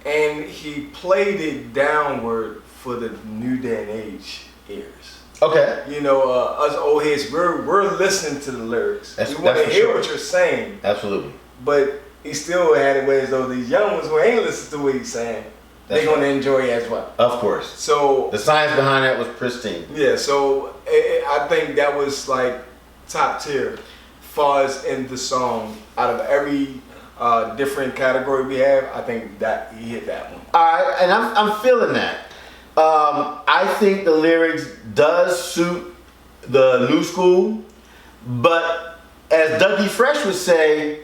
And he played it downward for the new day and age ears. Okay. You know, us old heads, we're listening to the lyrics. We want to hear what you're saying. Absolutely. But he still had it where as though these young ones who ain't listening to what he's saying, they're going to enjoy it as well. Of course. So the science behind that was pristine. Yeah, so I think that was like top tier far as in the song. Out of every different category we have, I think that he hit that one. All right, and I'm feeling that. I think the lyrics does suit the new school, but as Dougie Fresh would say,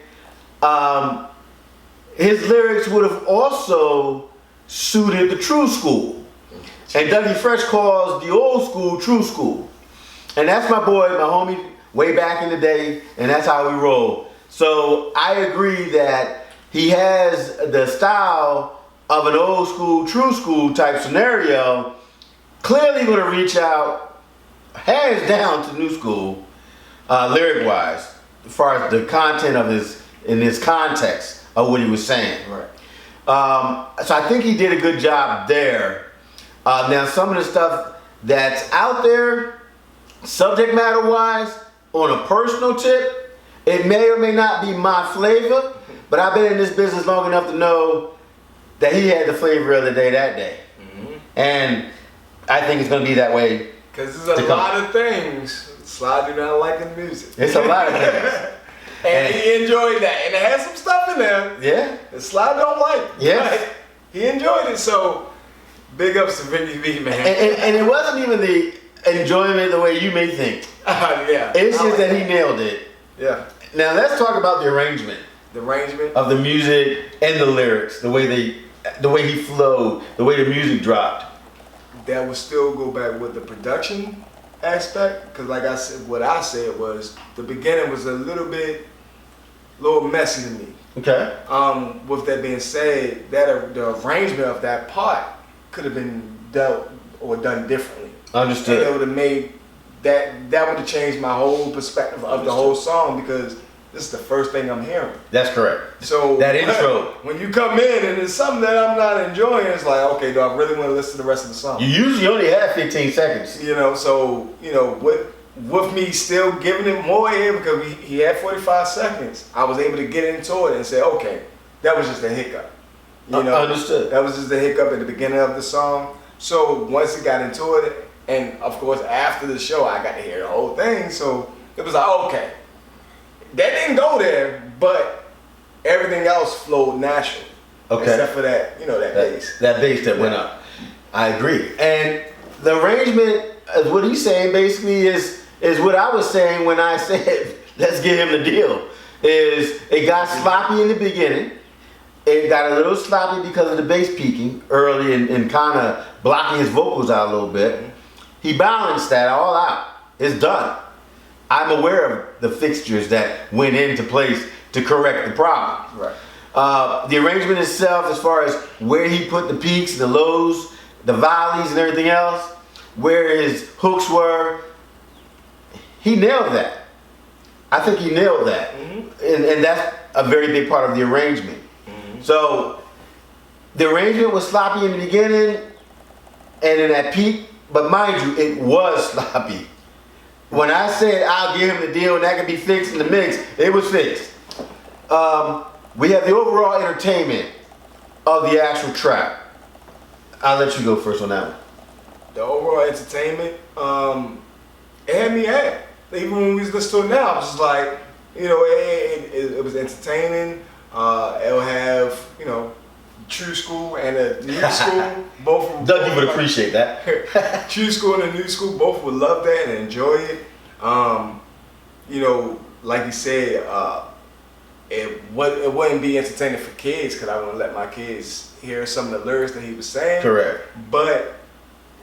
his lyrics would have also suited the true school. And Dougie Fresh calls the old school true school. And that's my boy, my homie, way back in the day, and that's how we roll. So I agree that he has the style of an old school, true school type scenario, clearly going to reach out, hands down, to new school, lyric-wise, as far as the content of his context of what he was saying. Right. So I think he did a good job there. Now some of the stuff that's out there, subject matter wise, on a personal tip, it may or may not be my flavor, but I've been in this business long enough to know that he had the flavor of the day that day. Mm-hmm. And I think it's going to be that way. Because there's a lot of things Sly do not like in music. It's a lot of things. And he enjoyed that. And it has some stuff in there. Yeah. That Sly don't like. Yeah. Right? He enjoyed it. So big ups to Vinny V, man. And it wasn't even the enjoyment the way you may think. Yeah. It's just that he nailed it. Yeah. Now let's talk about the arrangement. The arrangement of the music and the lyrics, the way he flowed, the way the music dropped. That would still go back with the production aspect, because like I said, what I said was the beginning was a little messy to me. Okay. With that being said, the arrangement of that part could have been done differently. Understood. And it would have made that would have changed my whole perspective of the whole song, because this is the first thing I'm hearing. That's correct. So that intro, when you come in and it's something that I'm not enjoying, it's like, okay, do I really want to listen to the rest of the song? You usually only have 15 seconds. You know, so with me still giving it more air because he had 45 seconds, I was able to get into it and say, okay, that was just a hiccup. You know, understood. That was just a hiccup at the beginning of the song. So once it got into it, and of course after the show, I got to hear the whole thing. So it was like, okay. That didn't go there, but everything else flowed naturally. Okay. Except for that, that bass. That bass that went up. I agree. And the arrangement, what he's saying basically is what I was saying when I said, let's give him the deal. Is it got sloppy in the beginning. It got a little sloppy because of the bass peaking early and kind of blocking his vocals out a little bit. He balanced that all out. It's done. I'm aware of the fixtures that went into place to correct the problem. Right. The arrangement itself, as far as where he put the peaks, the lows, the volleys, and everything else, where his hooks were, he nailed that. I think he nailed that. Mm-hmm. And that's a very big part of the arrangement. Mm-hmm. So the arrangement was sloppy in the beginning and in that peak, but mind you, it was sloppy. When I said I'll give him the deal and that could be fixed in the mix, it was fixed. We have the overall entertainment of the actual track. I'll let you go first on that one. The overall entertainment, it had me at. Even when we was listening to it now, I was just like, you know, it was entertaining. It'll have, you know, True School and a New School. Both. Dougie would appreciate that. True School and the New School both would love that and enjoy it. You know, like you said, it wouldn't be entertaining for kids because I want to let my kids hear some of the lyrics that he was saying. Correct. But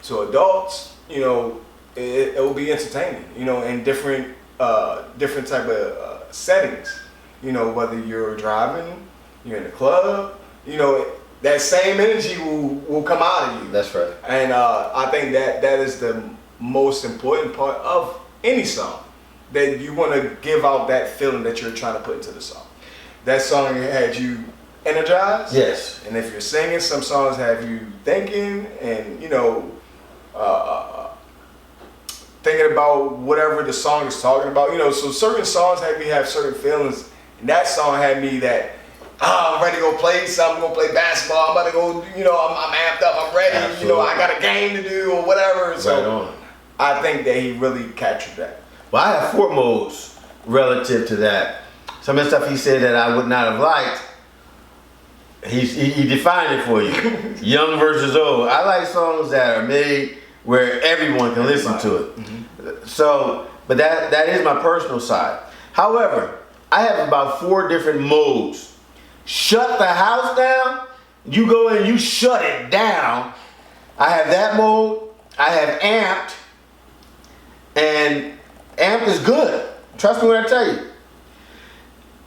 to adults, you know, it will be entertaining. You know, in different type of settings. You know, whether you're driving, you're in the club. You know, that same energy will come out of you. That's right. And I think that is the most important part of any song. That you want to give out that feeling that you're trying to put into the song. That song had you energized. Yes. And if you're singing, some songs have you thinking and, you know, thinking about whatever the song is talking about. You know, so certain songs have me have certain feelings. And that song had me that, I'm ready to go play something, I'm going to play basketball, I'm about to go, you know, I'm amped up, I'm ready, Absolutely. you know, I got a game to do or whatever. Right So on. I think that he really captured that. Well, I have 4 modes relative to that. Some of the stuff he said that I would not have liked, he defined it for you. Young versus old. I like songs that are made where everyone can listen to it. Mm-hmm. So, but that is my personal side. However, I have about 4 different modes. Shut the house down. You go in, you shut it down. I have that mode. I have amped. And amped is good. Trust me when I tell you.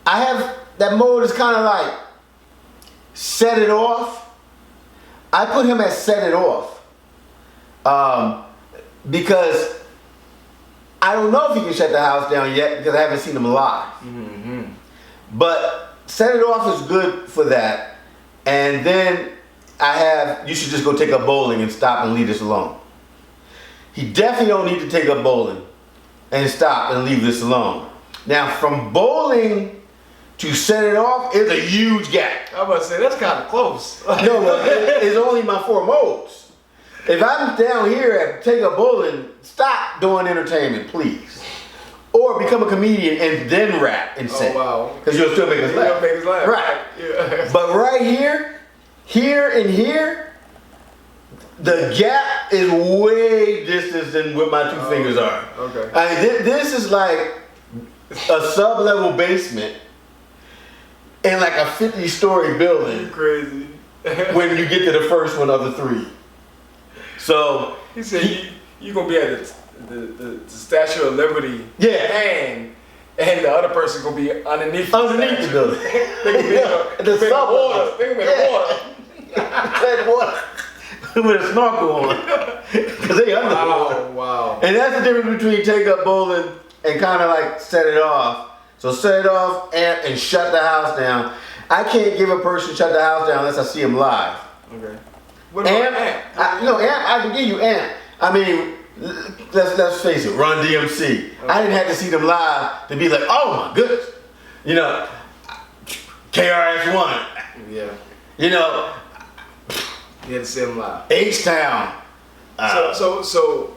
I have, that mode is kind of like set it off. I put him as set it off. Because I don't know if he can shut the house down yet because I haven't seen him live. Mm-hmm. But set it off is good for that. And then I have, you should just go take up bowling and stop and leave this alone. He definitely don't need to take up bowling and stop and leave this alone. Now from bowling to set it off is a huge gap. I was about to say, that's kind of close. No, it's only my 4 modes. If I'm down here at take up bowling, stop doing entertainment, please. Or become a comedian and then rap and sing. Oh, wow. Because you'll still make us laugh. You'll make us laugh. Right. Yeah. But right here, and here, the gap is way distant than what my 2 fingers are. Okay. I mean, this is like a sub-level basement in like a 50-story building. You crazy. When you get to the first one of the 3. So He said you gonna be at the Statue of Liberty. Yeah. And the other person gonna be underneath the building. They can be in the the water. They can be in the water. Tread water with a snorkel on because they under the water. Wow. And that's the difference between take up bowling and kind of like set it off. So set it off and shut the house down. I can't give a person shut the house down unless I see him live. Okay. What about Amp? Amp? Amp, I can give you Amp. I mean, let's face it, Run DMC. Okay. I didn't have to see them live to be like, oh my goodness. You know, KRS-One. Yeah. You know, You had to see them live. H-Town. So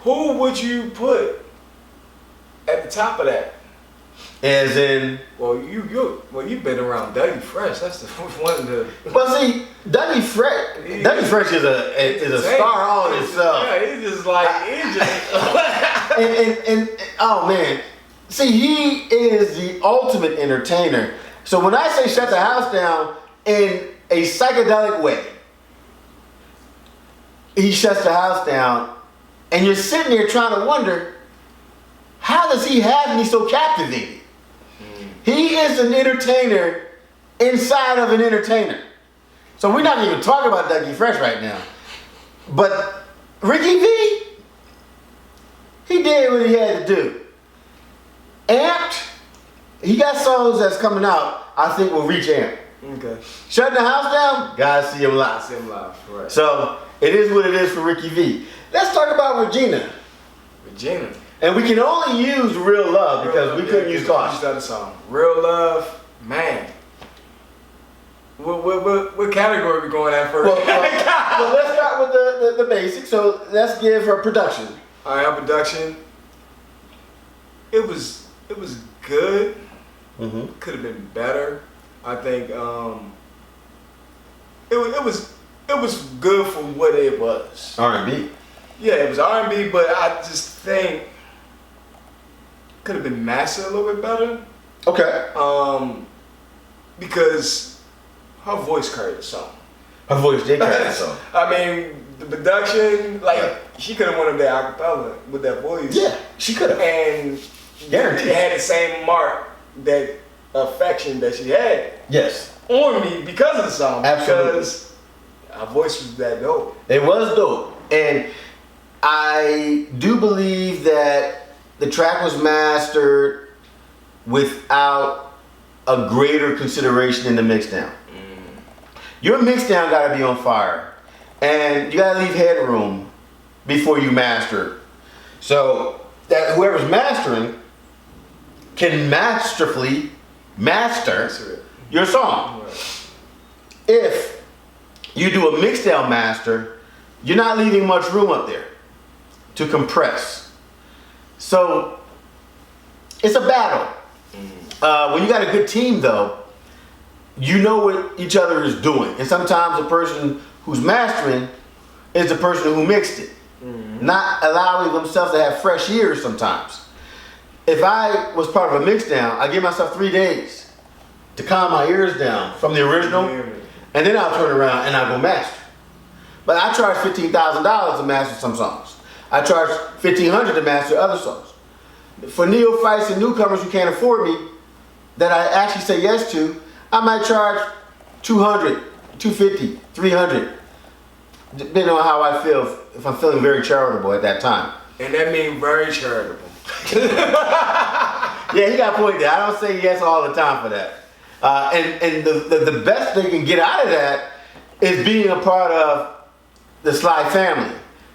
who would you put at the top of that? As in, you've been around Dougie Fresh. That's the one of the. well, see, Dougie Fresh is a star all in itself. Yeah, he's just like and oh man, see, he is the ultimate entertainer. So when I say shut the house down in a psychedelic way, he shuts the house down, and you're sitting there trying to wonder, how does he have me so captivated? He is an entertainer inside of an entertainer. So we're not even talking about Dougie Fresh right now. But Ricky V, he did what he had to do. Amped, he got songs that's coming out I think will reach Amp. Okay. Shutting the house down, gotta see him live. See him live, right. So it is what it is for Ricky V. Let's talk about Regina. Regina. And we can only use Real Love because we couldn't use Caution. That song. Real Love, man. What category are we going at first? Well, let's start with the basics. So let's give her production. Alright, production. it was good. Mm-hmm. Could have been better. I think it was good for what it was. R&B. Yeah, it was R&B, but I just think could have been mastered a little bit better. Okay. Because her voice carried the song. Her voice did carry the song. I mean, the production, like she could have won up there a cappella with that voice. Yeah, she could have. And Guaranteed. it had the same mark, that affection that she had Yes. on me because of the song. Absolutely. Because her voice was that dope. It was dope. And I do believe that the track was mastered without a greater consideration in the mixdown. Your mixdown gotta be on fire. And you gotta leave headroom before you master. So that whoever's mastering can masterfully master your song. If you do a mixdown master, you're not leaving much room up there to compress. So it's a battle. When you got a good team though, you know what each other is doing. And sometimes the person who's mastering is the person who mixed it. Not allowing themselves to have fresh ears sometimes. If I was part of a mixdown, I give myself 3 days to calm my ears down from the original, and then I'll turn around and I'll go master. But I charge $15,000 to master some songs. I charge $1,500 to master other songs. For neophytes and newcomers who can't afford me, that I actually say yes to, I might charge $200, $250, $300, depending on how I feel, if I'm feeling very charitable at that time. And that means very charitable. Yeah, he got a point there. I don't say yes all the time for that. And the best they can get out of that is being a part of the Sly family.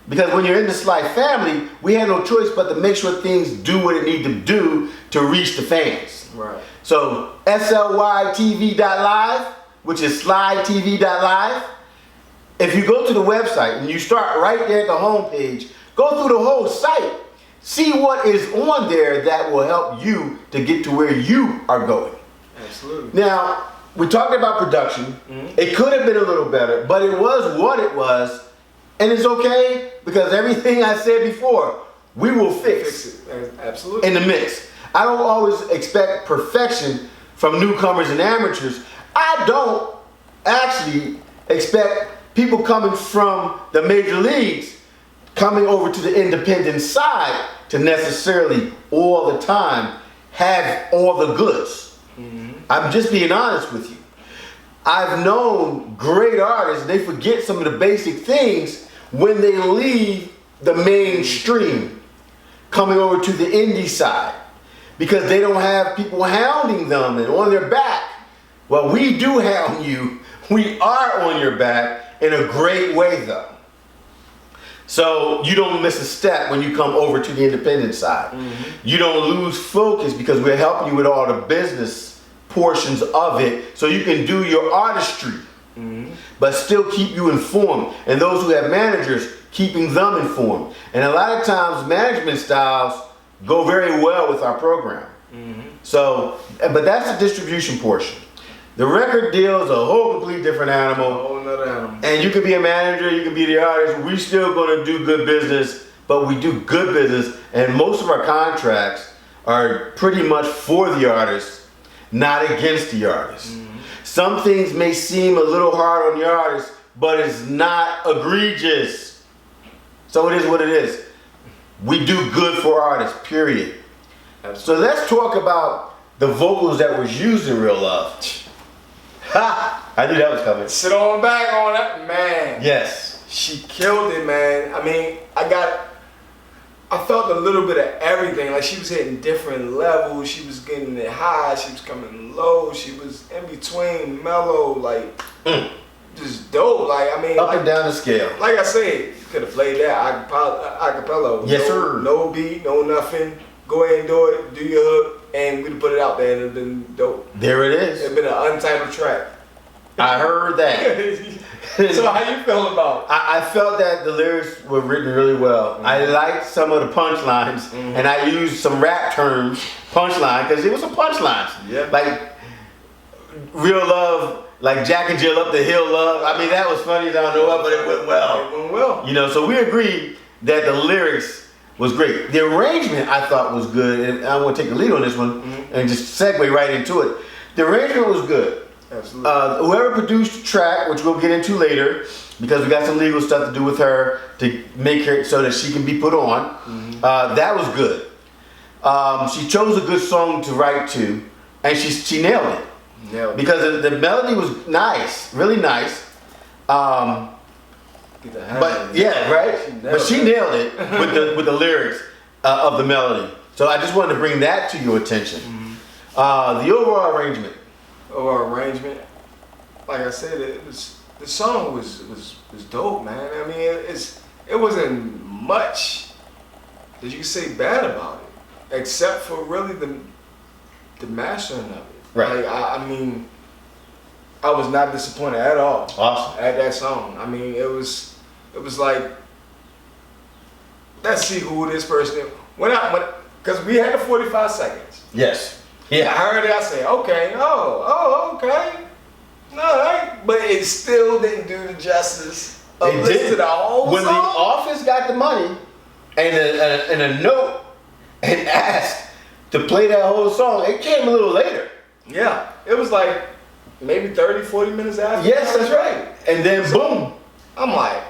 Because when you're in the Sly family, we have no choice but to make sure things do what it need to do to reach the fans. Right. So slytv.live, which is slytv.live. If you go to the website and you start right there at the homepage, go through the whole site. See what is on there that will help you to get to where you are going. Absolutely. Now, we talked about production. Mm-hmm. It could have been a little better, but it was what it was. And it's okay because everything I said before, we will fix it. Absolutely. in the mix. I don't always expect perfection from newcomers and amateurs. I don't actually expect people coming from the major leagues coming over to the independent side to necessarily all the time have all the goods. I'm just being honest with you. I've known great artists, they forget some of the basic things when they leave the mainstream, coming over to the indie side, because they don't have people hounding them and on their back. Well, we do hound you. We are on your back in a great way though. So you don't miss a step when you come over to the independent side. You don't lose focus because we're helping you with all the business portions of it so you can do your artistry, but still keep you informed. And those who have managers, keeping them informed. And a lot of times management styles go very well with our program. So, but that's the distribution portion. The record deal is a whole complete different animal. A whole nother animal. And you can be a manager, you can be the artist. We still gonna do good business, but we do good business. And most of our contracts are pretty much for the artist, not against the artist. Some things may seem a little hard on the artist, but it's not egregious. So it is what it is. We do good for artists, period. Absolutely. So let's talk about the vocals that was used in Real Love. Ha! I knew that was coming. Sit on back on that, man. Yes. She killed it, man. I mean, I felt a little bit of everything. Like she was hitting different levels. She was getting it high. She was coming low. She was in between mellow, like just dope. Like I mean, Up and down the scale. Like I said, you could have played that acapella. Yes, no, sir. No beat, no nothing. Go ahead and do it. Do your hook, and we'd put it out there, and it'd been dope. There it is. It'd been an untitled track. I heard that. So how you feel about it? I felt that the lyrics were written really well. I liked some of the punchlines, and I used some rap terms, punchline, because it was some punchlines. Yeah. Like real love, like Jack and Jill up the hill love. I mean, that was funny as I don't know what, but it went well. It went well. You know, so we agreed that the lyrics was great. The arrangement I thought was good, and I want to take the lead on this one and just segue right into it. The arrangement was good. Absolutely. Whoever produced the track, which we'll get into later, because we got some legal stuff to do with her to make her so that she can be put on. That was good. She chose a good song to write to, and she nailed it. Because the melody was nice, really nice. But yeah, right. But she nailed it with the lyrics of the melody. So I just wanted to bring that to your attention. The overall arrangement. Like I said, the song was dope, man. I mean, it wasn't much that you could say bad about it, except for really the mastering of it. Right. Like, I mean, I was not disappointed at all. Awesome. At that song. I mean, it was like, let's see who this person is. Because we had the 45 seconds. Yes. I Yeah. heard it, I say, okay, okay. No, but it still didn't do the justice of It listening did. to the whole When song. the office got the money and a note and asked to play that whole song, it came a little later. Yeah, it was like maybe 30, 40 minutes after. Yes, that's right. And then boom. I'm like,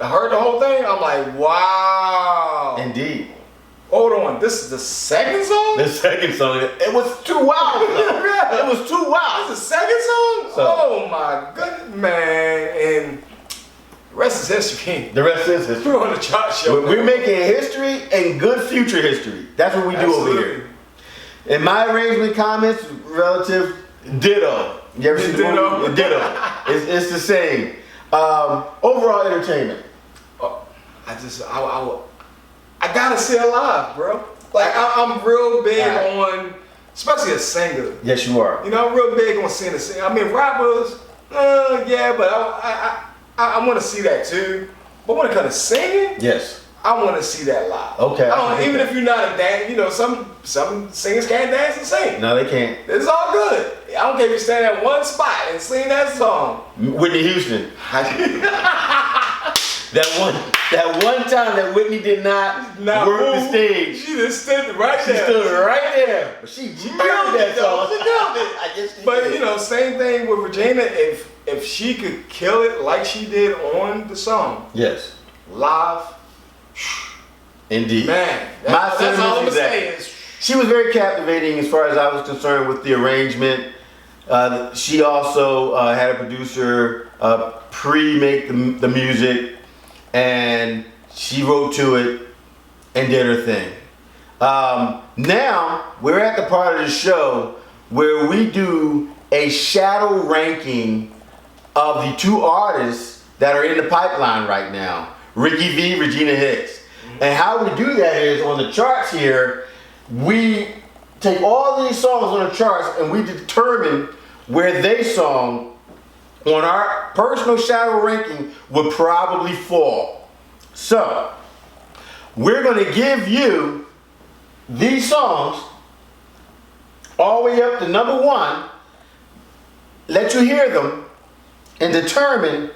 I heard the whole thing. I'm like, wow. Indeed. Hold on, this is the second song? The second song, it was too wild. It was too wild. This is the second song? Oh my goodness, man. And the rest is history. The rest is history. We're on the chart show. We're making history and good future history. That's what we do over here. In my arrangement comments, relative ditto. You ever seen the Ditto. movie? Ditto. It's the same. Overall entertainment. I gotta see it live, bro. Like I'm real big on, especially a singer. Yes, you are. You know, I'm real big on seeing a singer. I mean, rappers, yeah, but I want to see that too. But when it comes to singing, Yes. I want to see that live. Okay. Even if you're not a dance, you know, some singers can't dance and sing. No, they can't. It's all good. I don't care if you stand at one spot and sing that song. Whitney Houston. That one time that Whitney did not work the stage. She just stood right She there. stood right there. But she killed that song. She killed it. I guess she But did. you know, same thing with Regina. If she could kill it like she did on the song Yes. live, Indeed. man, My that's all I'm gonna sentiments say exactly. is She was very captivating as far as I was concerned with the arrangement. She also had a producer pre-make the music, and she wrote to it and did her thing. Now we're at the part of the show where we do a shadow ranking of the two artists that are in the pipeline right now, Ricky V, Regina Hicks. And how we do that is on the charts here, we take all these songs on the charts and we determine where they song on our personal shadow ranking would probably fall. So, we're going to give you these songs all the way up to number 1, let you hear them, and determine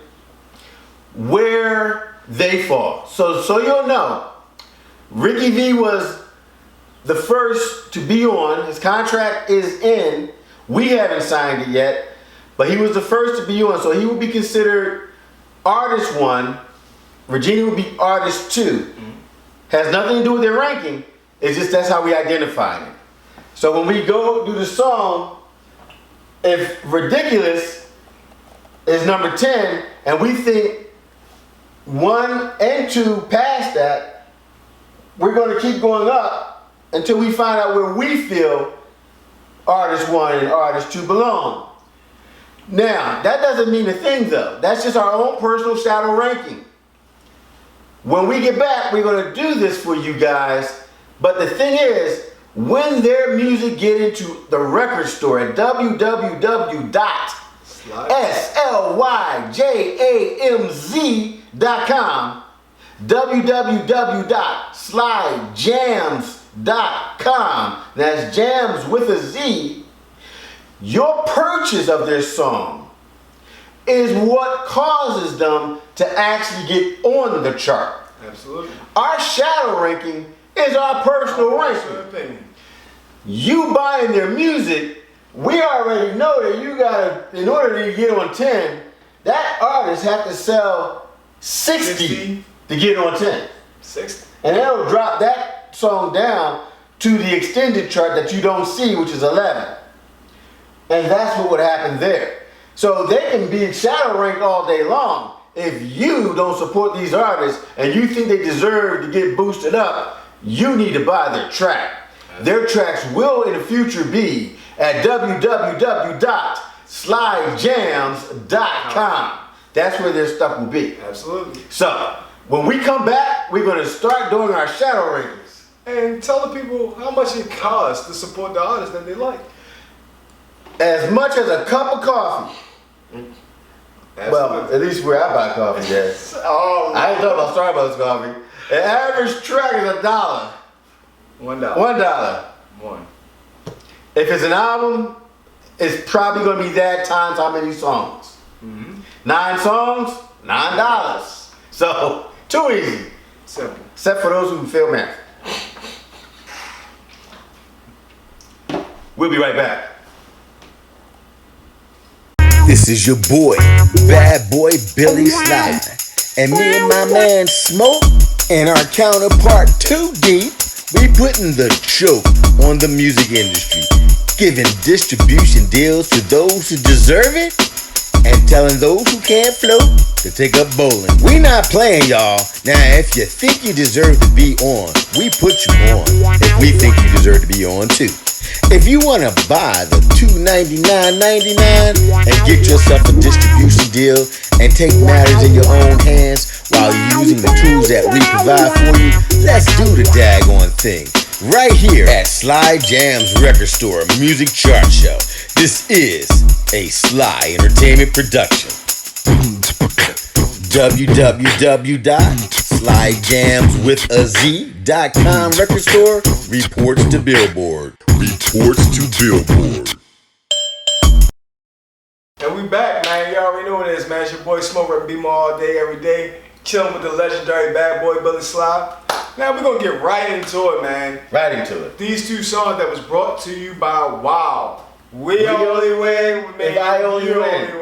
where they fall. So you'll know, Ricky V was the first to be on. His contract is in. We haven't signed it yet, but he was the first to be on, so he would be considered artist 1. Regina would be artist 2. Has nothing to do with their ranking. It's just that's how we identify it. So when we go do the song, if Ridiculous is number 10, and we think 1 and 2 past that, we're going to keep going up until we find out where we feel artist 1 and artist 2 belong. Now, that doesn't mean a thing though. That's just our own personal shadow ranking. When we get back, we're going to do this for you guys. But the thing is, when their music get into the record store at www.slyjamz.com, SlyJamz.com. www.slyjamz.com. That's Jams with a Z. Your purchase of their song is what causes them to actually get on the chart. Absolutely. Our shadow ranking is our personal ranking. You buying their music, we already know that you gotta, in order to get on 10, that artist have to sell 60 to get on 10. 60. And that'll drop that song down to the extended chart that you don't see, which is 11. And that's what would happen there. So they can be shadow ranked all day long. If you don't support these artists and you think they deserve to get boosted up, you need to buy their track. Their tracks will in the future be at www.slyjamz.com. That's where their stuff will be. Absolutely. So when we come back, we're going to start doing our shadow rankings. And tell the people how much it costs to support the artists that they like. As much as a cup of coffee. Well, at least where I buy coffee, yes. Oh, I ain't talking about Starbucks coffee. The average track is $1. $1. $1. If it's an album, it's probably going to be that times how many songs. 9 songs, $9. So, too easy. Simple. Except for those who can feel math. We'll be right back. This is your boy, bad boy Billy Sly, and me and my man Smoke and our counterpart 2 Deep, we putting the choke on the music industry, giving distribution deals to those who deserve it, and telling those who can't float to take up bowling. We not playing, y'all. Now, if you think you deserve to be on, we put you on. If we think you deserve to be on too. If you want to buy the $299.99 and get yourself a distribution deal and take matters in your own hands while you're using the tools that we provide for you, let's do the daggone thing right here at Slyjamz Record Store Music Chart Show. This is a Sly Entertainment production. www.slyjamzwithaz.com Record Store reports to Billboard. And we back, man. You already know what it is, man. It's your boy Smoke at Beamer all day, every day. Chilling with the legendary bad boy Billy Sly. Now we're going to get right into it, man. Right into it. These 2 songs that was brought to you by Wow. We only win. If I only win.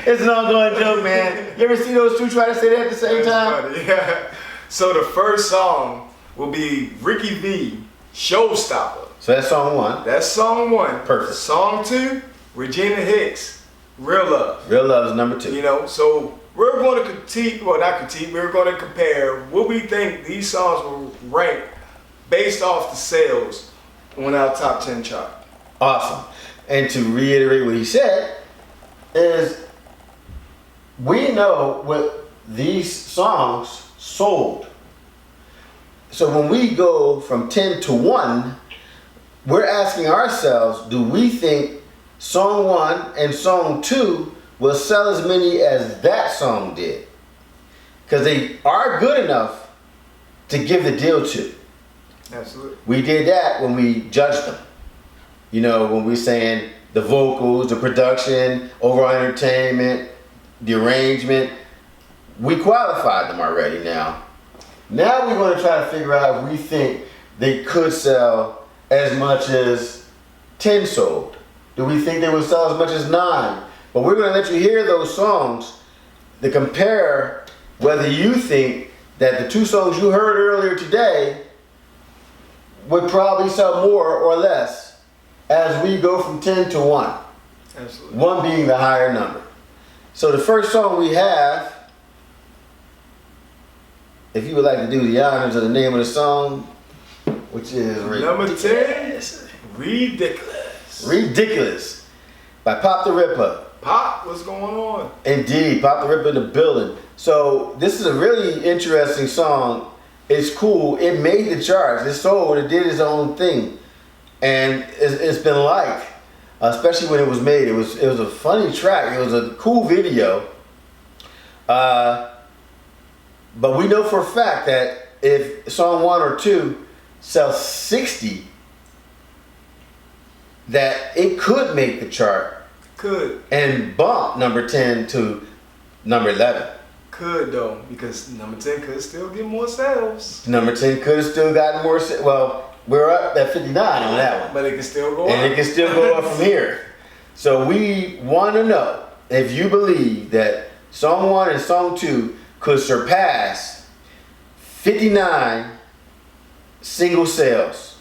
It's an ongoing joke, man. You ever see those 2 try to say that at the same time? Funny, yeah. So the first song will be Ricky V, Showstopper. So that's song 1. That's song 1. Perfect. Song 2, Regina Hicks, Real Love. Real Love is number 2. You know, so we're going to we're going to compare what we think these songs will rank based off the sales on our top 10 chart. Awesome. And to reiterate what he said, is we know what these songs sold. So when we go from 10 to 1, we're asking ourselves, do we think song 1 and song 2 will sell as many as that song did? Because they are good enough to give the deal to. Absolutely. We did that when we judged them. You know, when we're saying the vocals, the production, overall entertainment, the arrangement, we qualified them already now. Now we're going to try to figure out if we think they could sell as much as 10 sold. Do we think they would sell as much as 9? But we're going to let you hear those songs to compare whether you think that the 2 songs you heard earlier today would probably sell more or less as we go from 10 to 1. Absolutely. 1 being the higher number. So the first song we have, if you would like to do the honors of the name of the song, which is number 10, Ridiculous. Ridiculous by Pop the Ripper. Pop, what's going on? Indeed, Pop the Ripper in the building. So this is a really interesting song. It's cool. It made the charts. It sold. It did its own thing. And it's been liked. especially when it was made. It was a funny track. It was a cool video. But we know for a fact that if song 1 or 2 sells 60, that it could make the chart. Could. And bump number 10 to number 11. Could though, because number 10 could still get more sales. Number 10 could have still gotten more. Well, we're up at 59 on that one. But it can still go up. And it can still go up from here. So we want to know if you believe that song 1 and song 2 could surpass 59 single sales.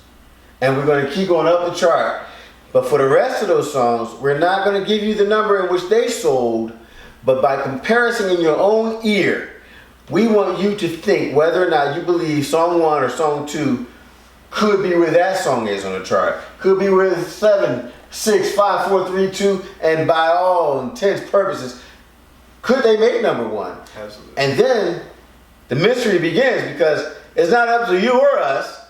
And we're going to keep going up the chart. But for the rest of those songs, we're not going to give you the number in which they sold. But by comparison in your own ear, we want you to think whether or not you believe song 1 or song 2 could be where that song is on the chart. Could be where it's 7, 6, 5, 4, 3, 2, and by all intents purposes, could they make number 1? Absolutely. And then the mystery begins, because it's not up to you or us.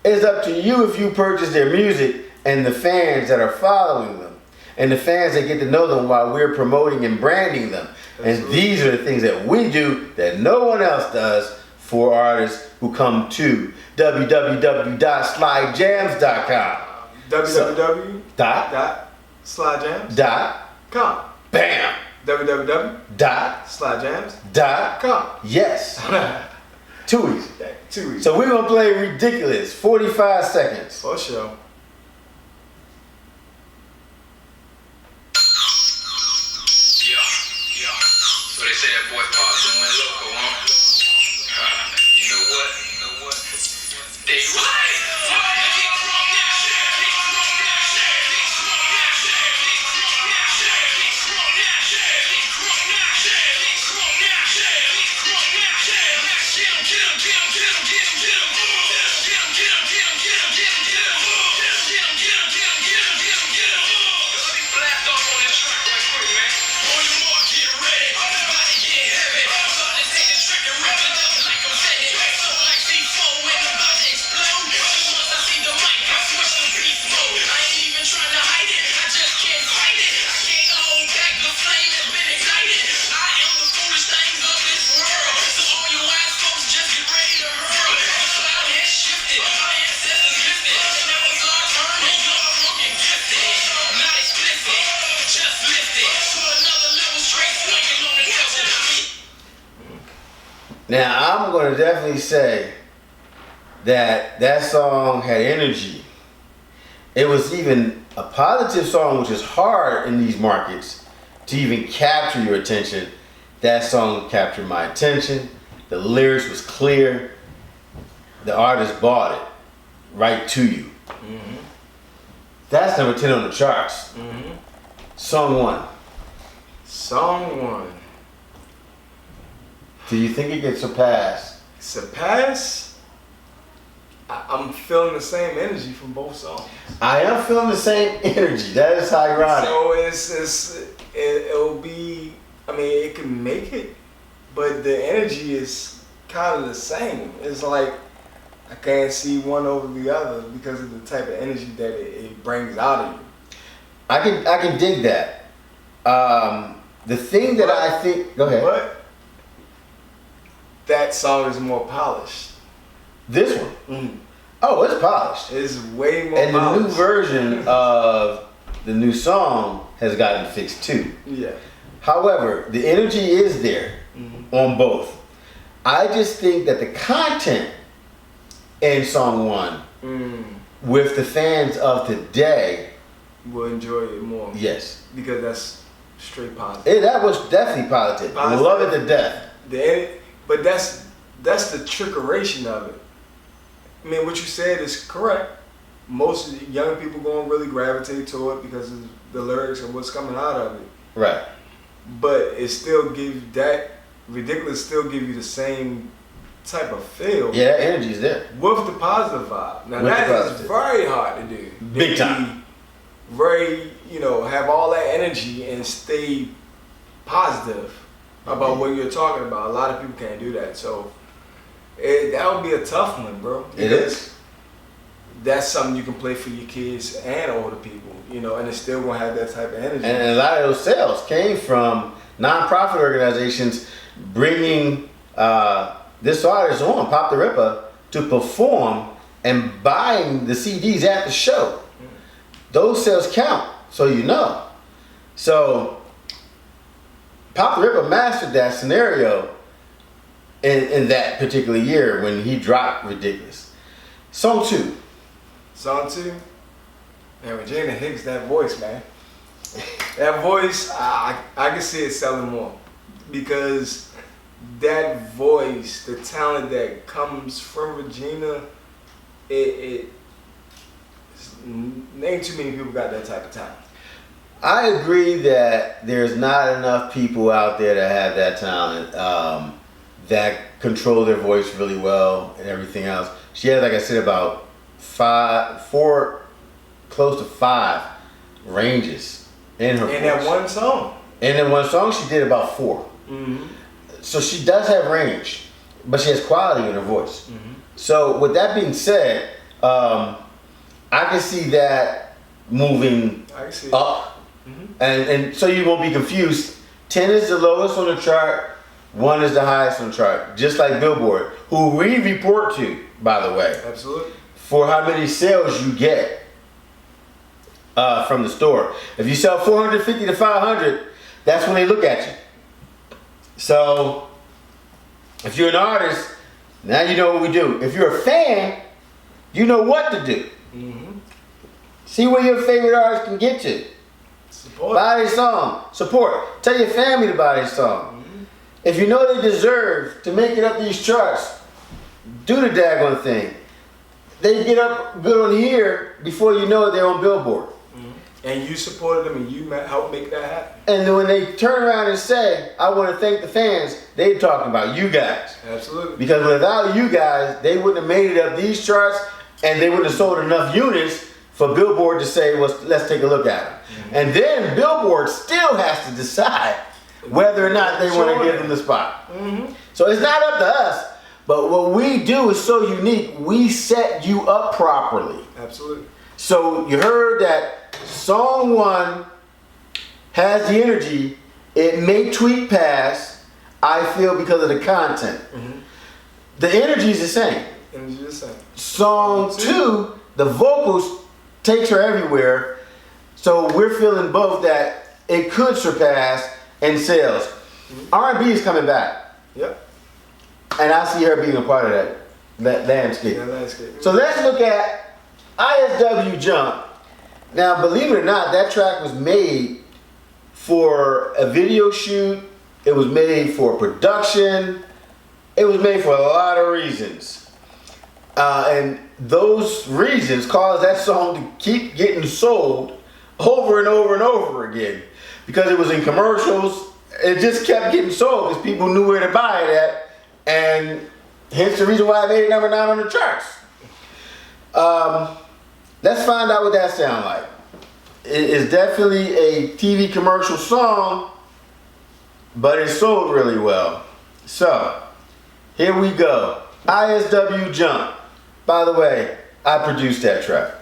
It's up to you if you purchase their music and the fans that are following them. And the fans that get to know them while we're promoting and branding them. Absolutely. And these are the things that we do that no one else does for artists who come to www.slyjamz.com. www.slyjamz.com. Bam. www.slyjamz.com. Yes. Too easy. Too easy. So we're going to play Ridiculous, 45 seconds. For sure. So they say that boy Pops and went local, huh? You know what? They right. Now, I'm going to definitely say that that song had energy. It was even a positive song, which is hard in these markets to even capture your attention. That song captured my attention. The lyrics was clear. The artist bought it right to you. Mm-hmm. That's number 10 on the charts. Mm-hmm. Song 1. Song 1. Do you think it gets surpassed? Surpass? I'm feeling the same energy from both songs. I am feeling the same energy. That is ironic. So it'll be, I mean, it can make it, but the energy is kind of the same. It's like I can't see one over the other because of the type of energy that it brings out of you. I can dig that. The thing that I think, go ahead. But that song is more polished. This one? Mm. Oh, it's polished. It's way more and polished. The new version of the new song has gotten fixed too. Yeah. However, the energy is there Mm-hmm. on both. I just think that the content in song 1 with the fans of today will enjoy it more. Yes. Because that's straight positive. That was definitely positive. I love it to death. But that's the trickeration of it. I mean, what you said is correct. Most young people gonna really gravitate to it because of the lyrics and what's coming out of it. Right. But it still gives that Ridiculous still give you the same type of feel. Yeah, that energy is there. With the positive vibe. Now With that the is positive. very hard to do. Big time. Very, have all that energy and stay positive about what you're talking about. A lot of people can't do that. So that would be a tough one, bro. It is. that's something you can play for your kids and older people, you know, and it's still gonna have that type of energy. And a lot of those sales came from nonprofit organizations bringing this artist on, Pop the Ripper, to perform and buying the CDs at the show. Those sales count, so you know. So Pop the Ripper mastered that scenario in that particular year when he dropped Ridiculous. Song 2. Song 2, man, with Jada Hicks, that voice, man. That voice, I can see it selling more. Because that voice, the talent that comes from Regina, name too many people got that type of talent. I agree that there's not enough people out there that have that talent, that control their voice really well and everything else. She has, like I said, about close to 5 ranges in her voice. In that one song. And in one song, she did about 4. Mm-hmm. So she does have range, but she has quality in her voice. Mm-hmm. So with that being said, I can see that moving up. Mm-hmm. And so you won't be confused. 10 is the lowest on the chart, 1 is the highest on the chart. Just like Billboard, who we report to, by the way. Absolutely. For how many sales you get from the store. If you sell 450 to 500, that's when they look at you. So if you're an artist, now you know what we do. If you're a fan, you know what to do. Mm-hmm. See where your favorite artist can get you. Support. Buy their song. Support. Tell your family to buy their song. Mm-hmm. If you know they deserve to make it up these charts, do the daggone thing. They get up good on here before you know it, they're on Billboard. Mm-hmm. And you supported them and you helped make that happen. And then when they turn around and say, I want to thank the fans, they're talking about you guys. Absolutely. Because without you guys, they wouldn't have made it up these charts and they wouldn't have sold enough units for Billboard to say, well, let's take a look at them. Mm-hmm. And then Billboard still has to decide whether or not they want to give them the spot. Mm-hmm. So it's not up to us, but what we do is so unique. We set you up properly. Absolutely. So you heard that song 1 has the energy. It may tweak past, I feel, because of the content. Mm-hmm. The energy is the same. Energy is the same. Song 2, the vocals takes her everywhere. So we're feeling both that it could surpass in sales. Mm-hmm. R&B is coming back. Yep. And I see her being a part of that landscape. Yeah, landscape. So let's look at ISW Jump. Now, believe it or not, that track was made for a video shoot. It was made for production. It was made for a lot of reasons. And those reasons caused that song to keep getting sold over and over and over again. Because it was in commercials, it just kept getting sold because people knew where to buy it at. And hence the reason why I made it number 9 on the charts. Let's find out what that sounds like. It is definitely a TV commercial song, but it sold really well. So, here we go. ISW Jump. By the way, I produced that track.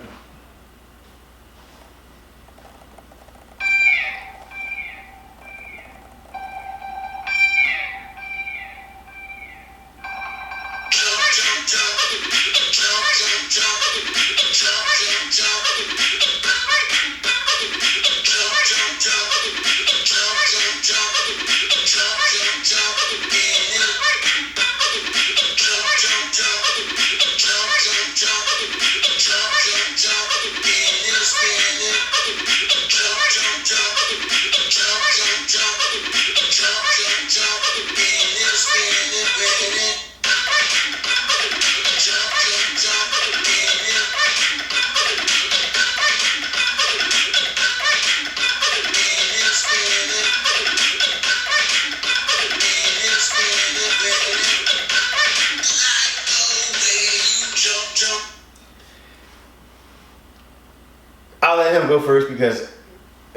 I'll let him go first because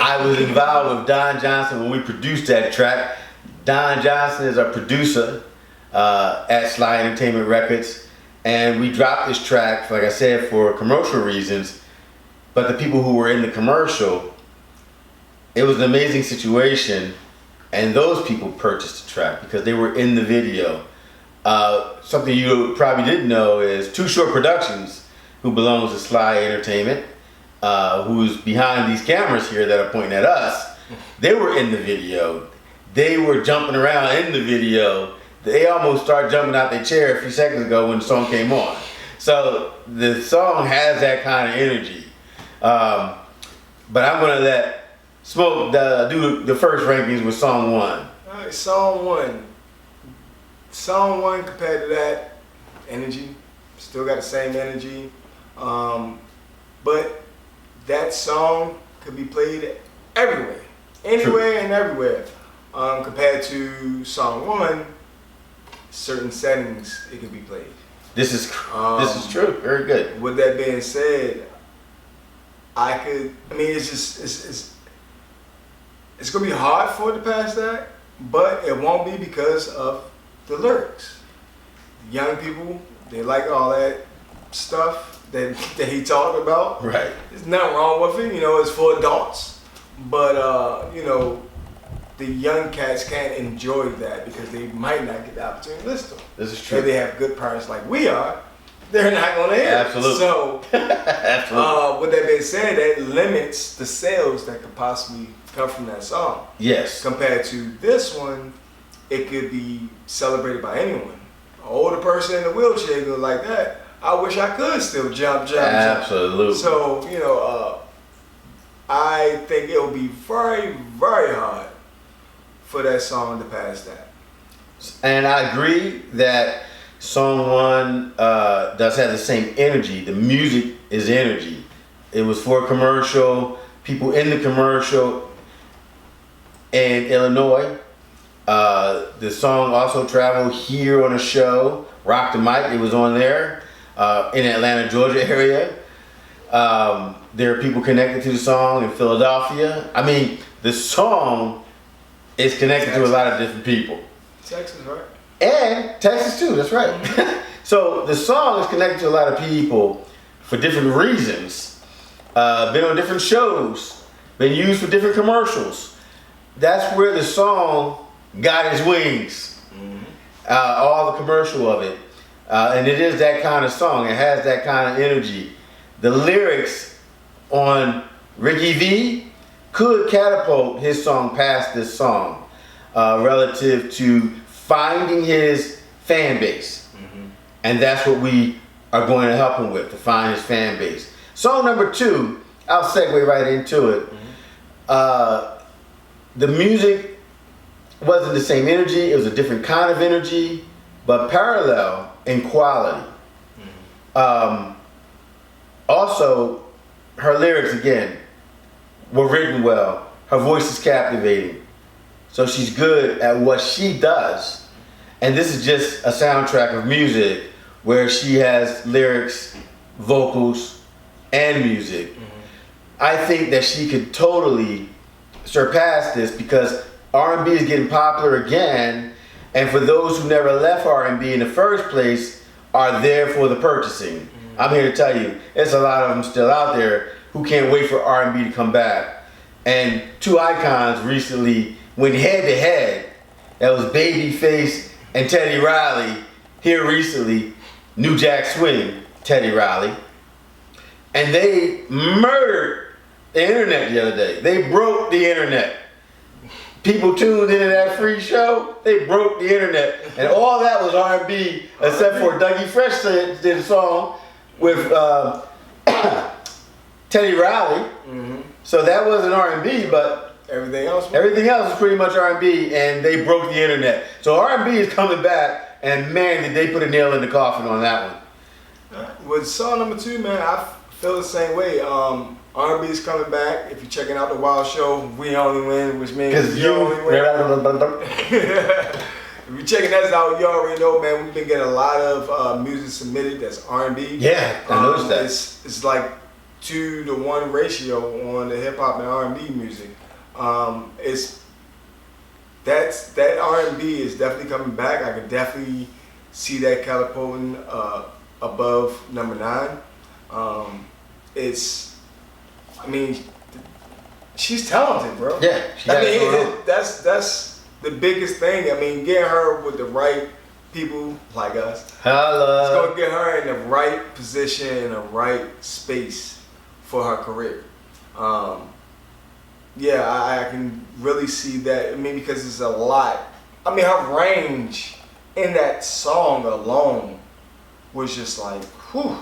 I was involved with Don Johnson when we produced that track. Don Johnson is a producer at Sly Entertainment Records, and we dropped this track, like I said, for commercial reasons. But the people who were in the commercial, it was an amazing situation, and those people purchased the track because they were in the video. Something you probably didn't know is Too Short Productions, who belongs to Sly Entertainment, who's behind these cameras here that are pointing at us. They were in the video. They were jumping around in the video. They almost started jumping out their chair a few seconds ago when the song came on. So the song has that kind of energy. But I'm gonna let Smoke do the first rankings with song 1. All right, song 1. Song 1 compared to that, energy, still got the same energy. But that song could be played everywhere, anywhere and everywhere. Compared to song 1, certain settings it could be played. This is true. Very good. With that being said, it's gonna be hard for it to pass that, but it won't be because of the lyrics. The young people, they like all that stuff that he talked about. Right. There's nothing wrong with it, it's for adults. But the young cats can't enjoy that because they might not get the opportunity to listen to them. This is true. If they have good parents like we are, they're not gonna hear it. Absolutely. So Absolutely. with that being said, that limits the sales that could possibly come from that song. Yes. Compared to this one, it could be celebrated by anyone. An older person in a wheelchair goes like that. I wish I could still jump. Absolutely. So, I think it'll be very, very hard for that song to pass that. And I agree that song 1 does have the same energy. The music is energy. It was for a commercial. People in the commercial in Illinois. The song also traveled here on a show, Rock the Mic. It was on there in Atlanta, Georgia area. There are people connected to the song in Philadelphia. I mean, the song is connected to a lot of different people. Texas, right? And Texas too, that's right. So the song is connected to a lot of people for different reasons. Been on different shows, been used for different commercials. That's where the song got its wings. All the commercial of it. And it is that kind of song. It has that kind of energy. The lyrics on Ricky V could catapult his song past this song relative to finding his fan base. And that's what we are going to help him with, to find his fan base. Song number 2, I'll segue right into it. The music wasn't the same energy, it was a different kind of energy, but parallel in quality. Also, her lyrics, again, were written well. Her voice is captivating. So she's good at what she does. And this is just a soundtrack of music where she has lyrics, vocals, and music. I think that she could totally surpass this because R&B is getting popular again. And for those who never left R&B in the first place are there for the purchasing. I'm here to tell you, there's a lot of them still out there who can't wait for R&B to come back. And 2 icons recently went head to head. That was Babyface and Teddy Riley. Here recently, New Jack Swing, Teddy Riley. And they murdered the internet the other day. They broke the internet. People tuned into that free show, they broke the internet. And all that was R&B, except for Dougie Fresh did a song with Teddy Riley. So that wasn't R&B, but Everything else is pretty much R&B, and they broke the internet. So R&B is coming back, and man, did they put a nail in the coffin on that one. With song number 2, man, I feel the same way. R&B is coming back. If you're checking out the Wild Show, we only win, which means you only win. If you're checking us out, you already know, man, we've been getting a lot of music submitted that's R&B. Yeah, I noticed that. It's like 2-to-1 ratio on the hip hop and R&B music. That R&B is definitely coming back. I could definitely see that catapulting a above number 9. She's talented, bro. Yeah, that's the biggest thing. I mean, getting her with the right people like us. Hello. It's gonna get her in the right position, in the right space for her career. I can really see that. I mean, because it's a lot. I mean, her range in that song alone was just like, whew.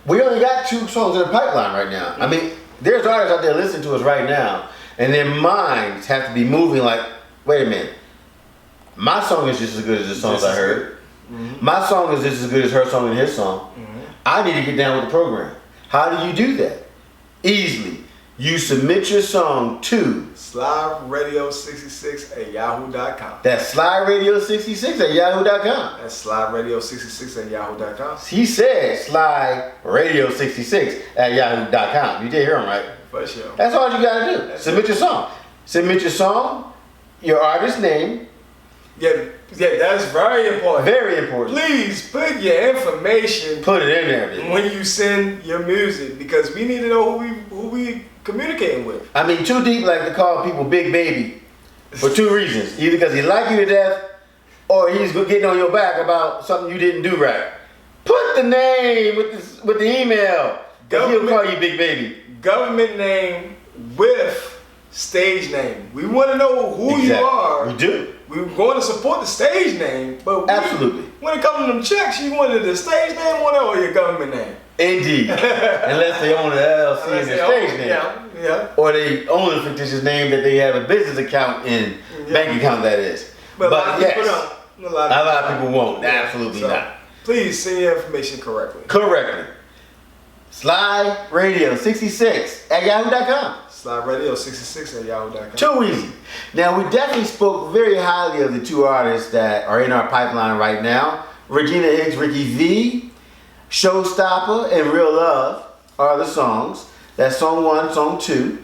We only got 2 songs in the pipeline right now. I mean, there's artists out there listening to us right now, and their minds have to be moving like, wait a minute. My song is just as good as the songs I heard. Mm-hmm. My song is just as good as her song and his song. Mm-hmm. I need to get down with the program. How do you do that? Easily. You submit your song to SlyRadio66@yahoo.com. That's SlyRadio66@yahoo.com. That's SlyRadio66@yahoo.com. He said SlyRadio66@yahoo.com. You did hear him right? For sure. That's all you gotta do. Submit your song. Submit your song, your artist name. Yeah, that's very important. Very important. Please put your information. Put it in there when you send your music, because we need to know who we communicating with. I mean, Too Deep like to call people Big Baby for 2 reasons: either because he like you to death, or he's getting on your back about something you didn't do right. Put the name with the email. He'll call you Big Baby. Government name with stage name. We want to know who you are. We do. We want to support the stage name, but absolutely. When it comes to them checks, you wanted the stage name or your government name. Indeed. Unless they own an LLC in their stage name. Yeah. Or they own a fictitious name that they have a business account in, bank account that is. But a lot of people won't. Absolutely not. Please send your information correctly. SlyRadio66@yahoo.com. SlyRadio66@yahoo.com. Too easy. Now, we definitely spoke very highly of the 2 artists that are in our pipeline right now. Regina Higgs, Ricky V, Showstopper, and Real Love are the songs. That's song 1, song 2.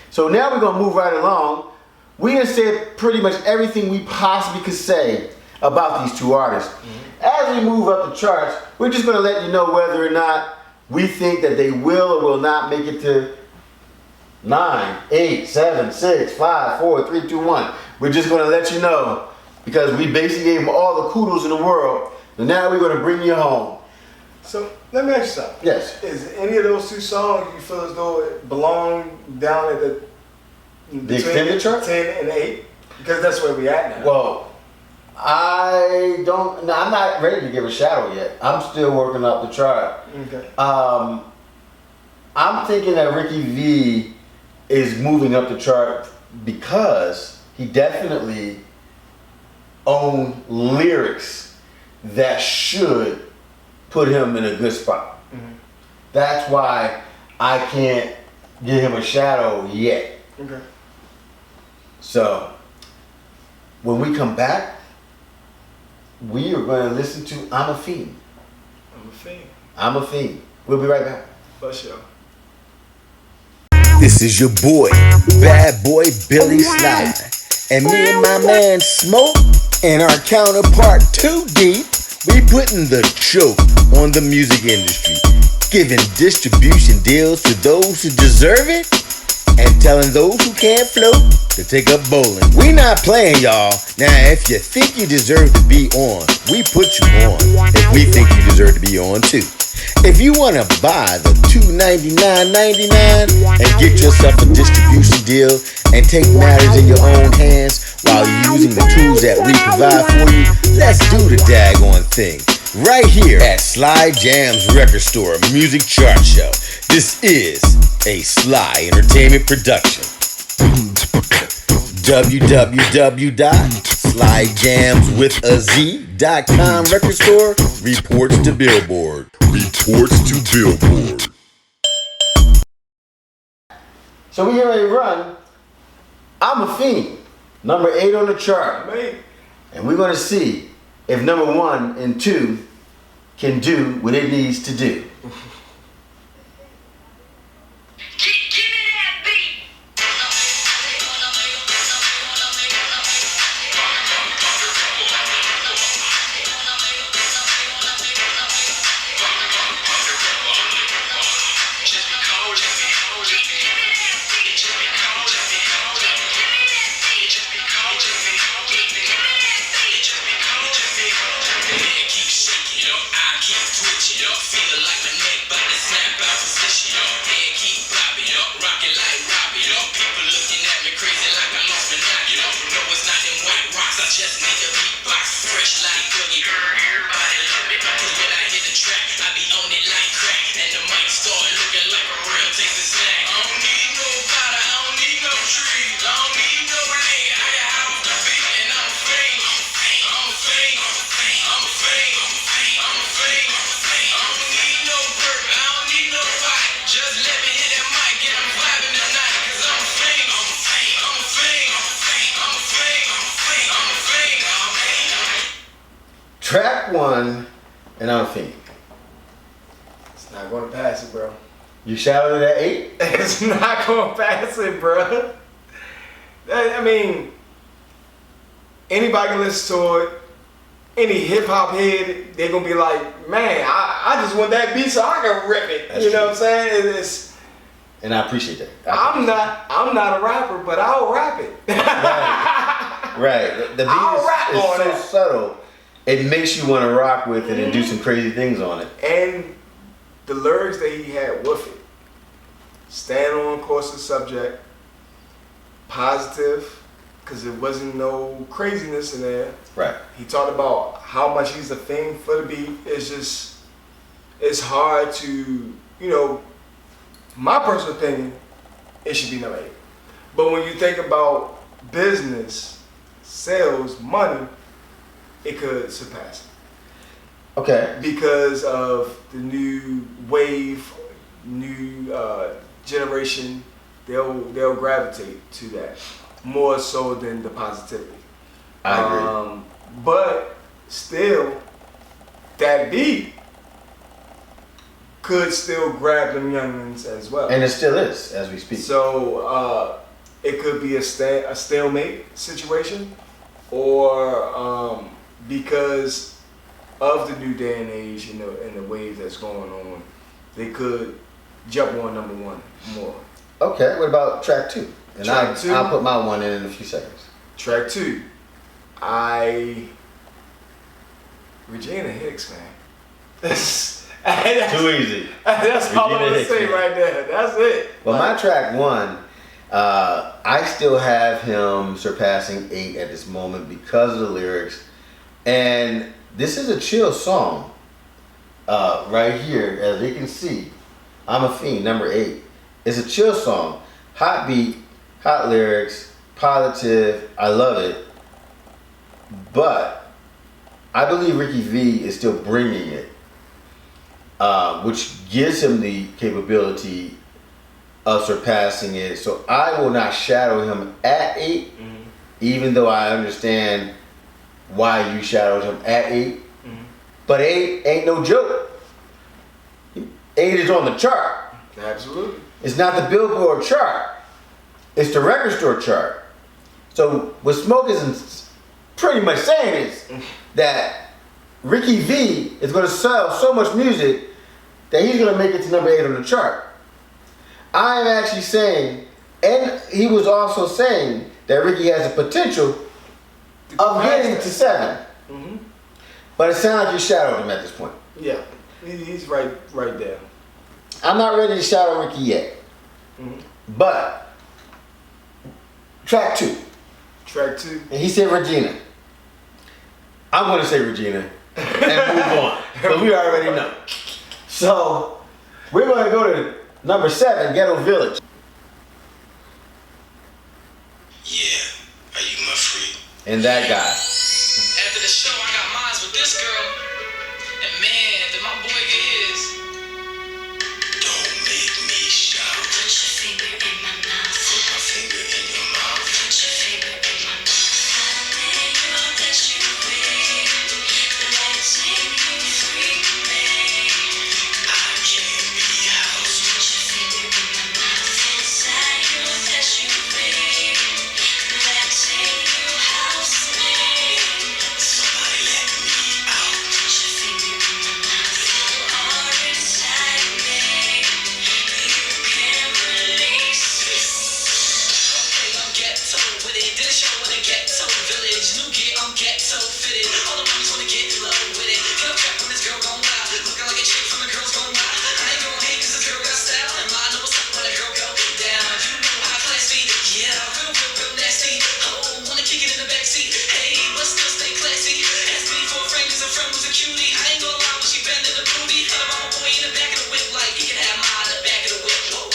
So now we're going to move right along. We have said pretty much everything we possibly could say about these 2 artists. Mm-hmm. As we move up the charts, we're just going to let you know whether or not we think that they will or will not make it to 9, 8, 7, 6, 5, 4, 3, 2, 1. We're just going to let you know because we basically gave them all the kudos in the world. And now we're going to bring you home. So let me ask you something. Yes. Is any of those 2 songs you feel as though it belong down at the extended chart? 10 and 8? Because that's where we at now. Well, I'm not ready to give a shadow yet. I'm still working up the chart. Okay. I'm thinking that Ricky V is moving up the chart because he definitely owned lyrics that should put him in a good spot. Mm-hmm. That's why I can't give him a shadow yet. Okay. So, when we come back, we are going to listen to I'm a Fiend. I'm a Fiend. I'm a Fiend. We'll be right back. For sure. This is your boy, bad boy Billy Sly. And me and my man Smoke and our counterpart Too Deep, we putting the choke on the music industry, giving distribution deals to those who deserve it and telling those who can't float to take up bowling. We not playing, y'all. Now, if you think you deserve to be on, we put you on. If we think you deserve to be on too. If you want to buy the $299.99 and get yourself a distribution deal and take matters in your own hands while you're using the tools that we provide for you, let's do the daggone thing right here at Slyjamz Record Store Music Chart Show. This is a Sly Entertainment production. www.slyjamzwithaz.com Record Store reports to Billboard. So we here a run. I'm a Fiend, number 8 on the chart. And we're going to see if number 1 and 2 can do what it needs to do. Track 1, and I'm a fiend. It's not gonna pass it, bro. You shouted it at 8? It's not gonna pass it, bro. I mean, anybody can listen to it. Any hip hop head, they're gonna be like, man, I just want that beat so I can rip it. That's you know true. what I'm saying? It's, And I appreciate that. I'm not a rapper, but I'll rap it. Right. The beat I'll rap is on so it. subtle. It makes you want to rock with it and do some crazy things on it. And the lyrics that he had with it, stand on course of subject, positive, because there wasn't no craziness in there. Right. He talked about how much he's a thing for the beat. It's hard to, my personal opinion, it should be number 8. But when you think about business, sales, money, it could surpass it. Okay. Because of the new wave, new generation, they'll gravitate to that more so than the positivity. I agree. But still, that beat could still grab them youngins as well. And it still is, as we speak. So it could be a stalemate situation, or because of the new day and age and the wave that's going on, they could jump on number 1 more. Okay, what about track 2? And Track 2? I'll put my 1 in a few seconds. Track 2, Regina Hicks, man. That's Too easy. That's all I'm Regina gonna Hicks, say man. right there. That's it. Well, my track 1, I still have him surpassing 8 at this moment because of the lyrics. And this is a chill song right here, as you can see. I'm a Fiend, number 8. It's a chill song. Hot beat, hot lyrics, positive. I love it. But I believe Ricky V is still bringing it, which gives him the capability of surpassing it. So I will not shadow him at 8, even though I understand why you shadowed him at 8. But 8 ain't no joke. 8 is on the chart. Absolutely. It's not the Billboard chart. It's the record store chart. So what Smoke is pretty much saying is that Ricky V is going to sell so much music that he's going to make it to number 8 on the chart. I am actually saying, and he was also saying that Ricky has the potential of getting to 7. But it sounds like you shadowed him at this point. Yeah, he's right there. I'm not ready to shadow Ricky yet. But track 2. Track 2. And he said Regina. I'm going to say Regina and move on. But we already know. So we're going to go to number 7, Ghetto Village. Yeah, are you my freak? And that guy. After the show, I got mines with this girl. And man, did my boy get his. Don't make me shout. Put your finger in my mouth. Put my finger in your mouth. Put your finger in my mouth. I dare you that you win. Let's take you free, man. I can't be housed. Put your finger in my mouth. Inside you that you win. Let's take you house, man. Somebody let me out. Put your finger in my mouth. You are inside me. You can't release it. Okay, I'm ghetto with it. Did a show in a ghetto village. New gear, I'm ghetto fitted. All the mommies wanna get low with it. Get up track when this girl gon' wild. Looking like a chick from the girls gon' wild. I ain't gon' hate cause this girl got style. And mine know what's up when a girl go down. You know how classy. Yeah, real nasty. Oh, wanna kick it in the backseat. Hey, but still stay classy. Asked me for a friend cause a friend was a cutie. I ain't gonna lie when she bend in the booty. Thought about my boy in the back of the whip like he can have mine in the back of the whip. Whoa.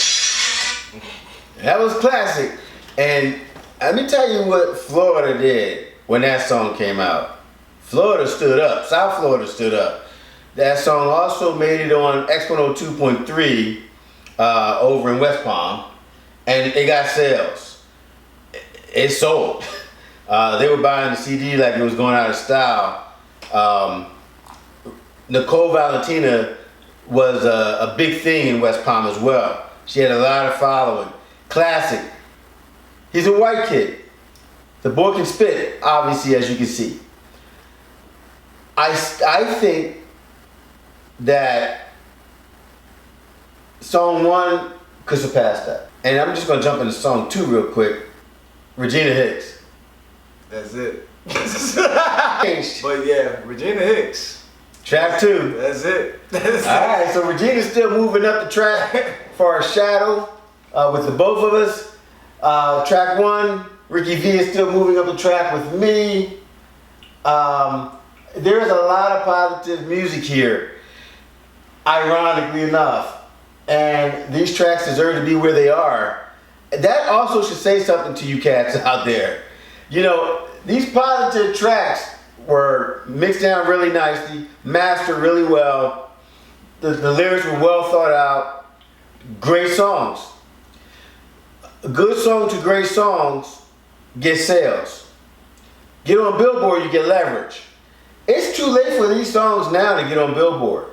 That was classic. And let me tell you what Florida did when that song came out. Florida stood up. South Florida stood up. That song also made it on X102.3 over in West Palm. And it got sales. It sold. They were buying the CD like it was going out of style. Nicole Valentina was a big thing in West Palm as well. She had a lot of following. Classic. He's a white kid. The boy can spit, obviously, as you can see. I think that song 1 could surpass that. And I'm just gonna jump into song 2 real quick. Regina Hicks. That's it. But But yeah, Regina Hicks. track 2. That's it. Alright, so Regina's still moving up the track for our shadow with the both of us. Track 1, Ricky V is still moving up the track with me. There's a lot of positive music here, ironically enough. And these tracks deserve to be where they are. That also should say something to you cats out there. You know, these positive tracks were mixed down really nicely, mastered really well. The lyrics were well thought out. Great songs. Good song to great songs get sales. Get on Billboard, you get leverage. It's too late for these songs now to get on Billboard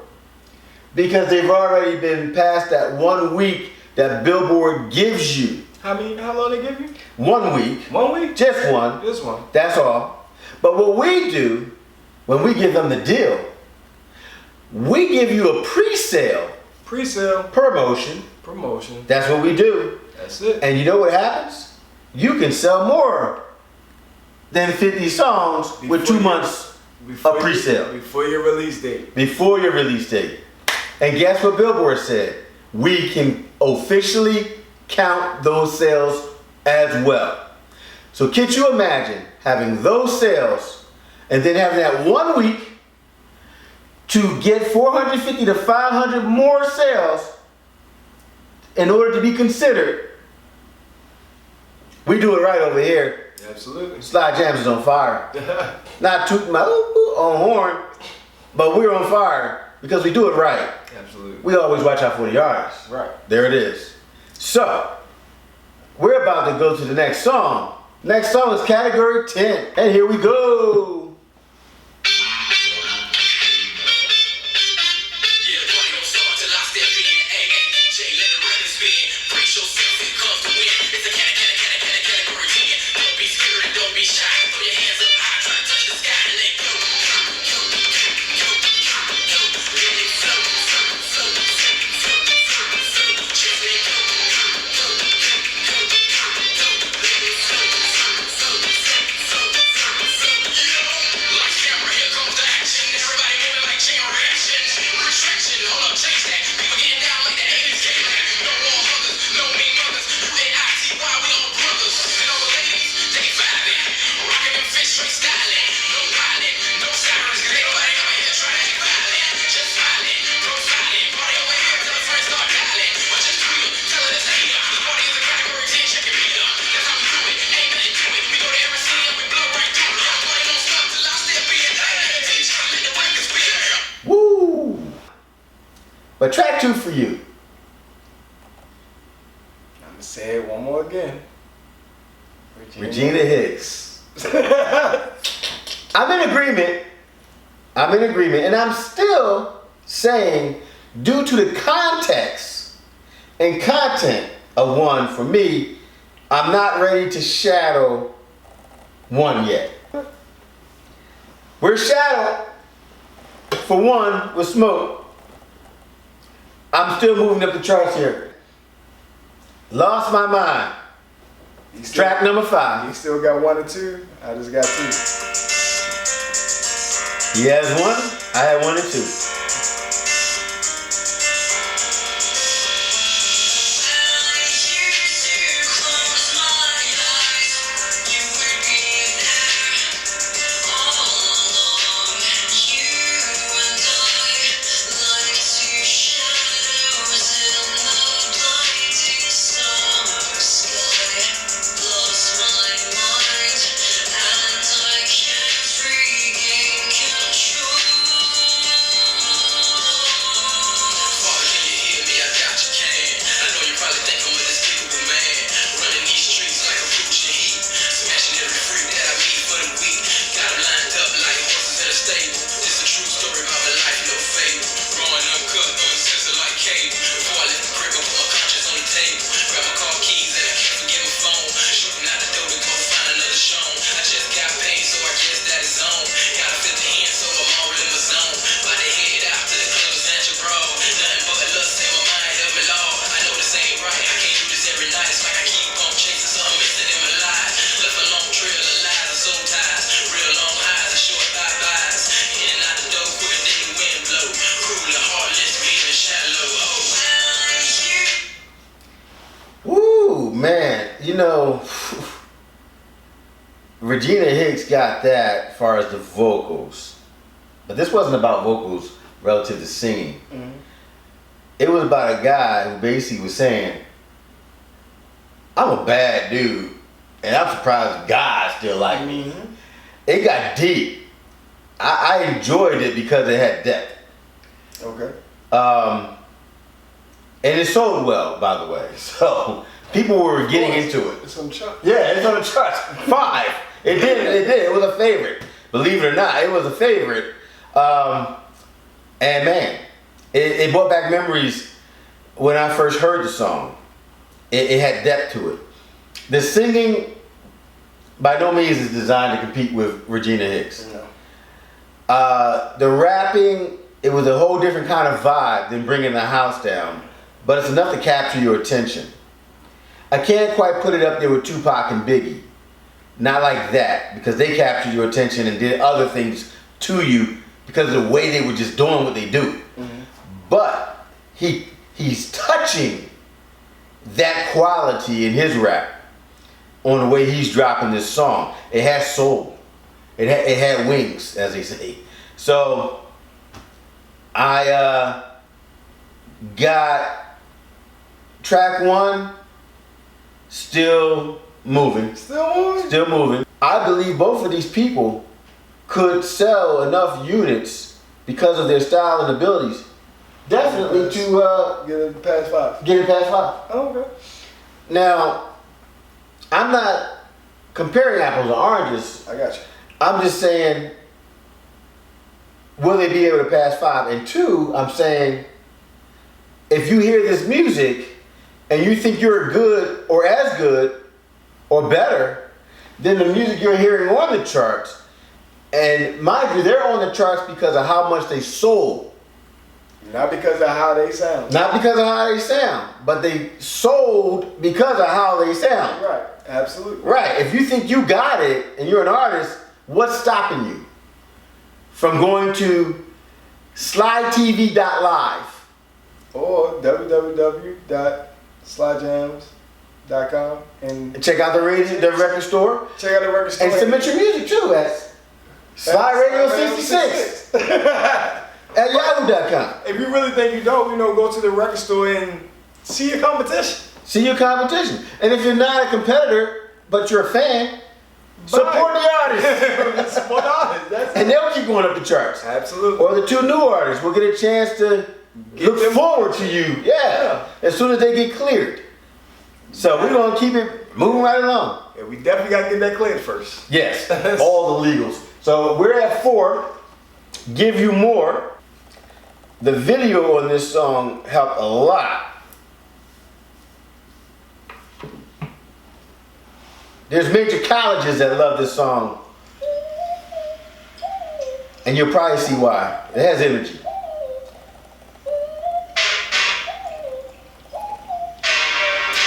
because they've already been past that 1 week that Billboard gives you. How long they give you? 1 week. 1 week? Just one. Just one. That's all. But what we do when we give them the deal, we give you a pre-sale. Pre-sale. Promotion. Promotion. That's what we do. That's it. And you know what happens? You can sell more than 50 songs with 2 months of pre-sale. Before your release date. Before your release date. And guess what Billboard said? We can officially count those sales as well. So can't you imagine having those sales and then having that 1 week to get 450 to 500 more sales in order to be considered? We do it right over here. Absolutely. Slyjamz is on fire. Not tooting my on horn, but we're on fire because we do it right. Absolutely. We always watch out for the artists. Right. There it is. So, we're about to go to the next song. Next song is category 10. And here we go. But track 2 for you. I'm gonna say it one more again. Regina Hicks. I'm in agreement. And I'm still saying, due to the context and content of 1 for me, I'm not ready to shadow 1 yet. We're shadowed for 1 with Smoke. I'm still moving up the charts here. Lost My Mind. Track number 5. You still got 1 or 2? I just got 2. He has 1. I had 1 and 2. know, Regina Hicks got that as far as the vocals. But this wasn't about vocals relative to singing. Mhm. It was about a guy who basically was saying, I'm a bad dude, and I'm surprised guys still like me. Mhm. It got deep. I enjoyed it because it had depth. Okay. And it sold well, by the way. So people were getting into it. It's on the chart. Yeah, it's on the charts. 5. It did. It was a favorite. Believe it or not, it was a favorite. And man, it brought back memories when I first heard the song. It had depth to it. The singing, by no means, is designed to compete with Regina Hicks. No. The rapping, it was a whole different kind of vibe than Bringing the House Down, but it's enough to capture your attention. I can't quite put it up there with Tupac and Biggie. Not like that, because they captured your attention and did other things to you because of the way they were just doing what they do. Mhm. But he's touching that quality in his rap on the way he's dropping this song. It has soul. It had wings, as they say. So I got track 1 still moving. Still moving? Still moving. I believe both of these people could sell enough units because of their style and abilities. Definitely to Get it past 5. get it past 5. Oh, okay. Now, I'm not comparing apples and oranges. I got you. I'm just saying, will they be able to pass 5? And 2, I'm saying, if you hear this music and you think you're good or as good or better than the music you're hearing on the charts, and mind you, they're on the charts because of how much they sold. Not because of how they sound. Not because of how they sound, but they sold because of how they sound. Right. Absolutely. Right. If you think you got it and you're an artist, what's stopping you from going to slytv.live? Or www.slyjamz.com and Check out the record store check out the record store. and submit your music too at Sly Radio 66 at yahoo.com. If you really think you don't, go to the record store and see your competition. See your competition. And if you're not a competitor, but you're a fan, support the artist. Support the artist. That's And they'll keep going up the charts. Absolutely. Or the 2 new artists will get a chance to look them forward to you. Yeah. As soon as they get cleared. So we're going to keep it moving right along. Yeah, we definitely got to get that cleared first. Yes. All the legals. So we're at 4. Give You More. The video on this song helped a lot. There's major colleges that love this song. And you'll probably see why. It has energy.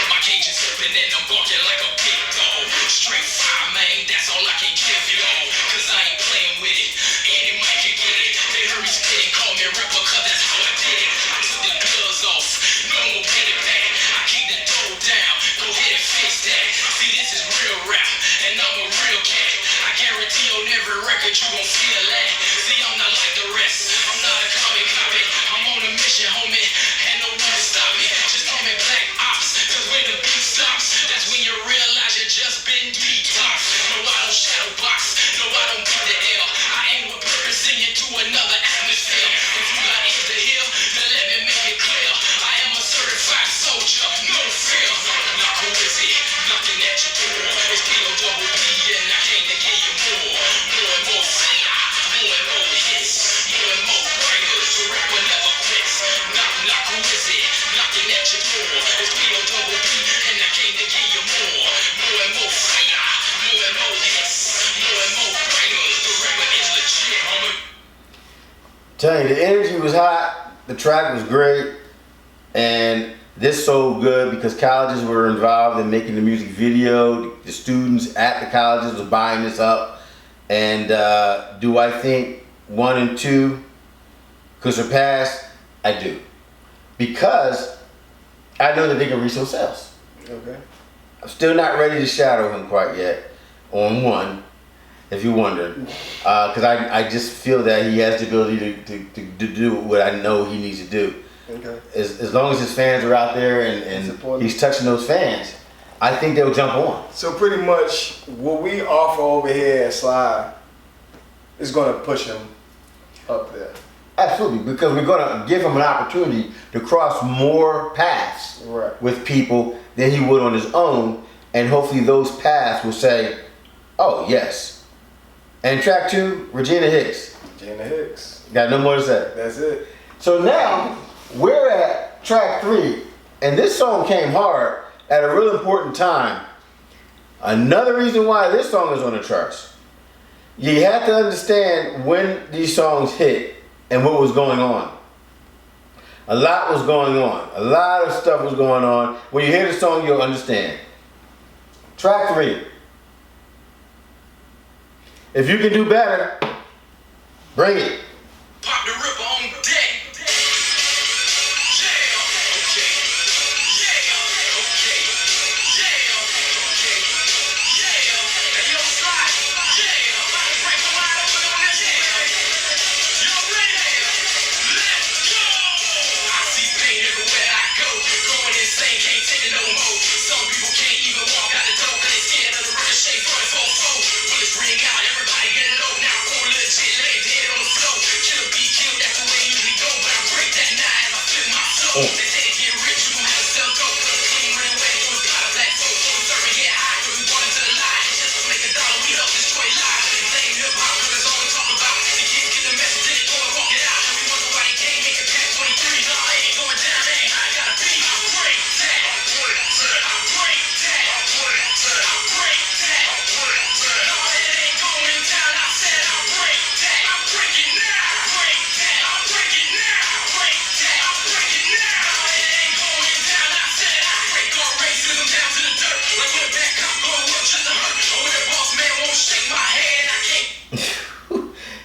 My cage is open and I'm barking like a big dog. Straight fire, man, that's all I can give you all. Cause I ain't playing with it. Any mic can get it. They heard me spit and call me a rapper, cause that's how I did it. I took the gloves off, no more petty back. I keep the dough down, go ahead and fix that. See, this is real rap, and I'm a real cat. I guarantee on every record you gon' feel that. See, I'm not like the rest, I'm not a comic copy. I'm on a mission, homie, and no one to stop me. Just call me Black Ops, cause when the beat stops, that's when you realize you just been detoxed. No, I don't shadow box, no, I don't beat the L. I aim with purpose, sing it to another atmosphere. If you got ears to hear, then let me make it clear. I am a certified soldier, no fear. Now who is it? Knocking at your door. It's P-O-double-P and I came to give you more. More and more fire, more and more hits, more and more bangers. The rapper never quits. Knock, knock, who is it? Knocking at your door. It's P-O-double-P and I came to give you more. More and more fire, more and more hits, more and more bangers. The rapper is legit, homie. Tell you, the energy was hot, the track was great, and this sold good because colleges were involved in making the music video. The students at the colleges were buying this up. And do I think 1 and 2 could surpass? I do. Because I know that they can reach those sales. Okay. I'm still not ready to shadow him quite yet on one, if you're wondering. Because I just feel that he has the ability to do what I know he needs to do. Okay. As long as his fans are out there and he's touching those fans, I think they'll jump on. So pretty much what we offer over here at Sly is going to push him up there. Absolutely, because we're going to give him an opportunity to cross more paths with people than he would on his own, and hopefully those paths will say, oh, yes. And track 2, Regina Hicks. Regina Hicks. Got no more to say. That's it. So now, we're at track 3, and this song came hard at a real important time. Another reason why this song is on the charts. You have to understand when these songs hit and what was going on. A lot was going on. A lot of stuff was going on. When you hear the song, you'll understand. Track 3. If you can do better, bring it. Pop the ripper on deck.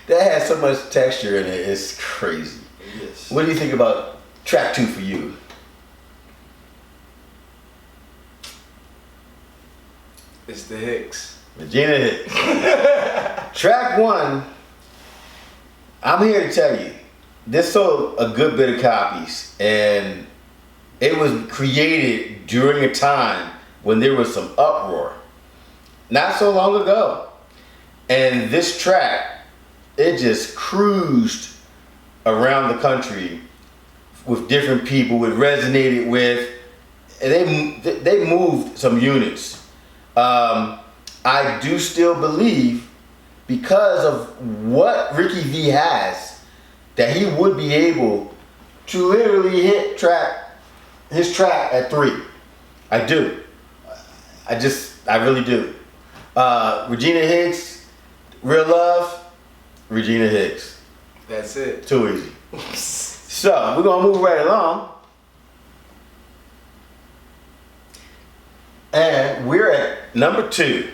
That has so much texture in it, it's crazy. Yes. What do you think about track 2 for you? It's the Hicks. Regina Hicks. Track 1, I'm here to tell you, this sold a good bit of copies, and it was created during a time when there was some uproar. Not so long ago. And this track, it just cruised around the country with different people. It resonated with, and they moved some units. I do still believe, because of what Ricky V has, that he would be able to literally hit his track at 3. I do. I really do. Regina Hicks, Real Love, Regina Hicks. That's it. Too easy. So, we're going to move right along. And we're at number 2.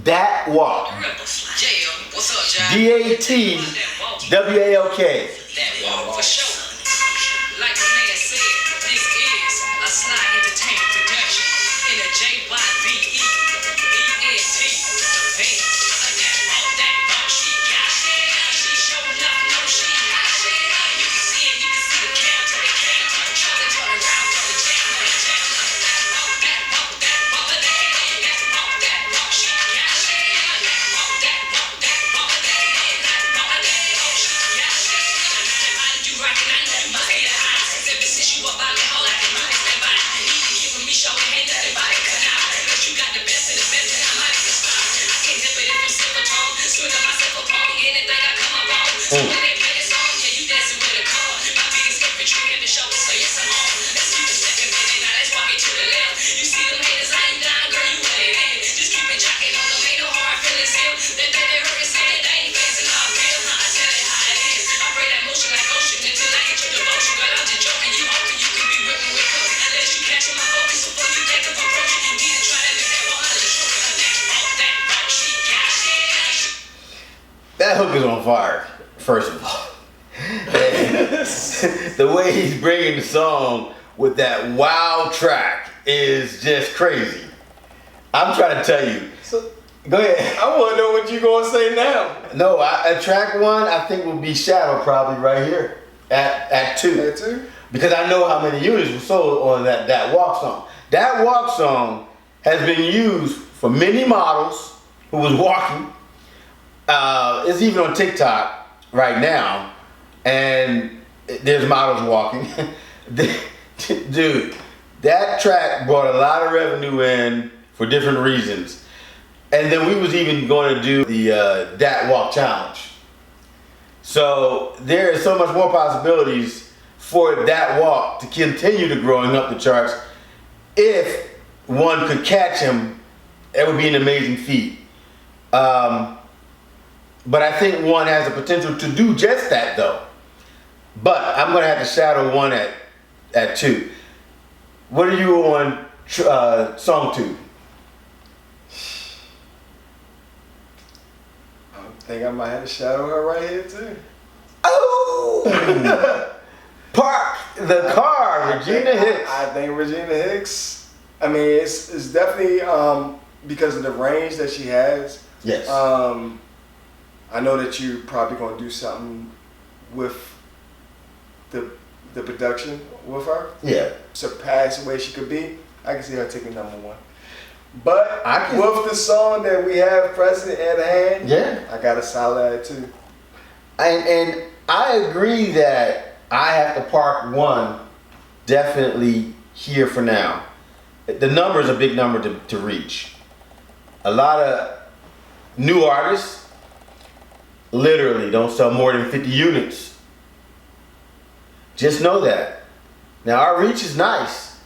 That Walk. What's up, John? DATWALK. That walk for sure. Like the man said, this is a Sly Entertainment production in a JYVE ENT event. That walk, she got it. She showed up, no, she got it. You can see it, you can see the counter, the counter. Turn around, from the jam, that walk, that walk, that walk, that walk, she got it. That walk, that walk, that walk, she got it. You rockin', I know you must be the hottest. Ever since you up out there, all I can do is stand by. And you can keep me showing, ain't nothing but it cut out. But you got the best of the best, and I might as well start. I can't help it if I'm silver tongue. Swinging myself upon anything I come up on. So when they play this song, yeah, you dancing with a car. My biggest infantry in the show, so yes, I'm on. Let's keep it stepping, baby. Now let's walk it to the left. You see them haters, I ain't dying, girl, you let it in. Just keep it jocking on them, ain't no hard feelings here. That they hurt and say that they ain't facing how I feel. I tell it how it is. I pray that motion like ocean until I get your devotion. Girl, I'm just joking, you hoping you can be with me with coke. Unless you catch my focus before you think of approaching. You need to try to live that walk out of the truth. That walk, she got it. That hook is on fire, first of all. And the way he's bringing the song with that wow track is just crazy. I'm trying to tell you. So, Go ahead. I want to know what you gonna say now. No, track 1 I think will be Shadow probably right here at 2. That too? Because I know how many units were sold on that walk song. That walk song has been used for many models who was walking. It's even on TikTok right now, and there's models walking. Dude, that track brought a lot of revenue in for different reasons. And then we was even going to do the that walk challenge. So there is so much more possibilities for that walk to continue to growing up the charts. If one could catch him, it would be an amazing feat. But I think one has the potential to do just that though. But I'm gonna have to shadow 1 at 2. What are you on song 2? I think I might have to shadow her right here too. Oh! Park the car, Regina Hicks. I think Regina Hicks. I mean, it's definitely because of the range that she has. Yes. I know that you're probably gonna do something with the production with her. Yeah. Surpass the way she could be. I can see her taking number 1. But I can- with the song that we have present at hand, Yeah. I got a solid at 2. And I agree that I have to park 1 definitely here for now. The number is a big number to reach. A lot of new artists literally don't sell more than 50 units. Just know that. Now our reach is nice.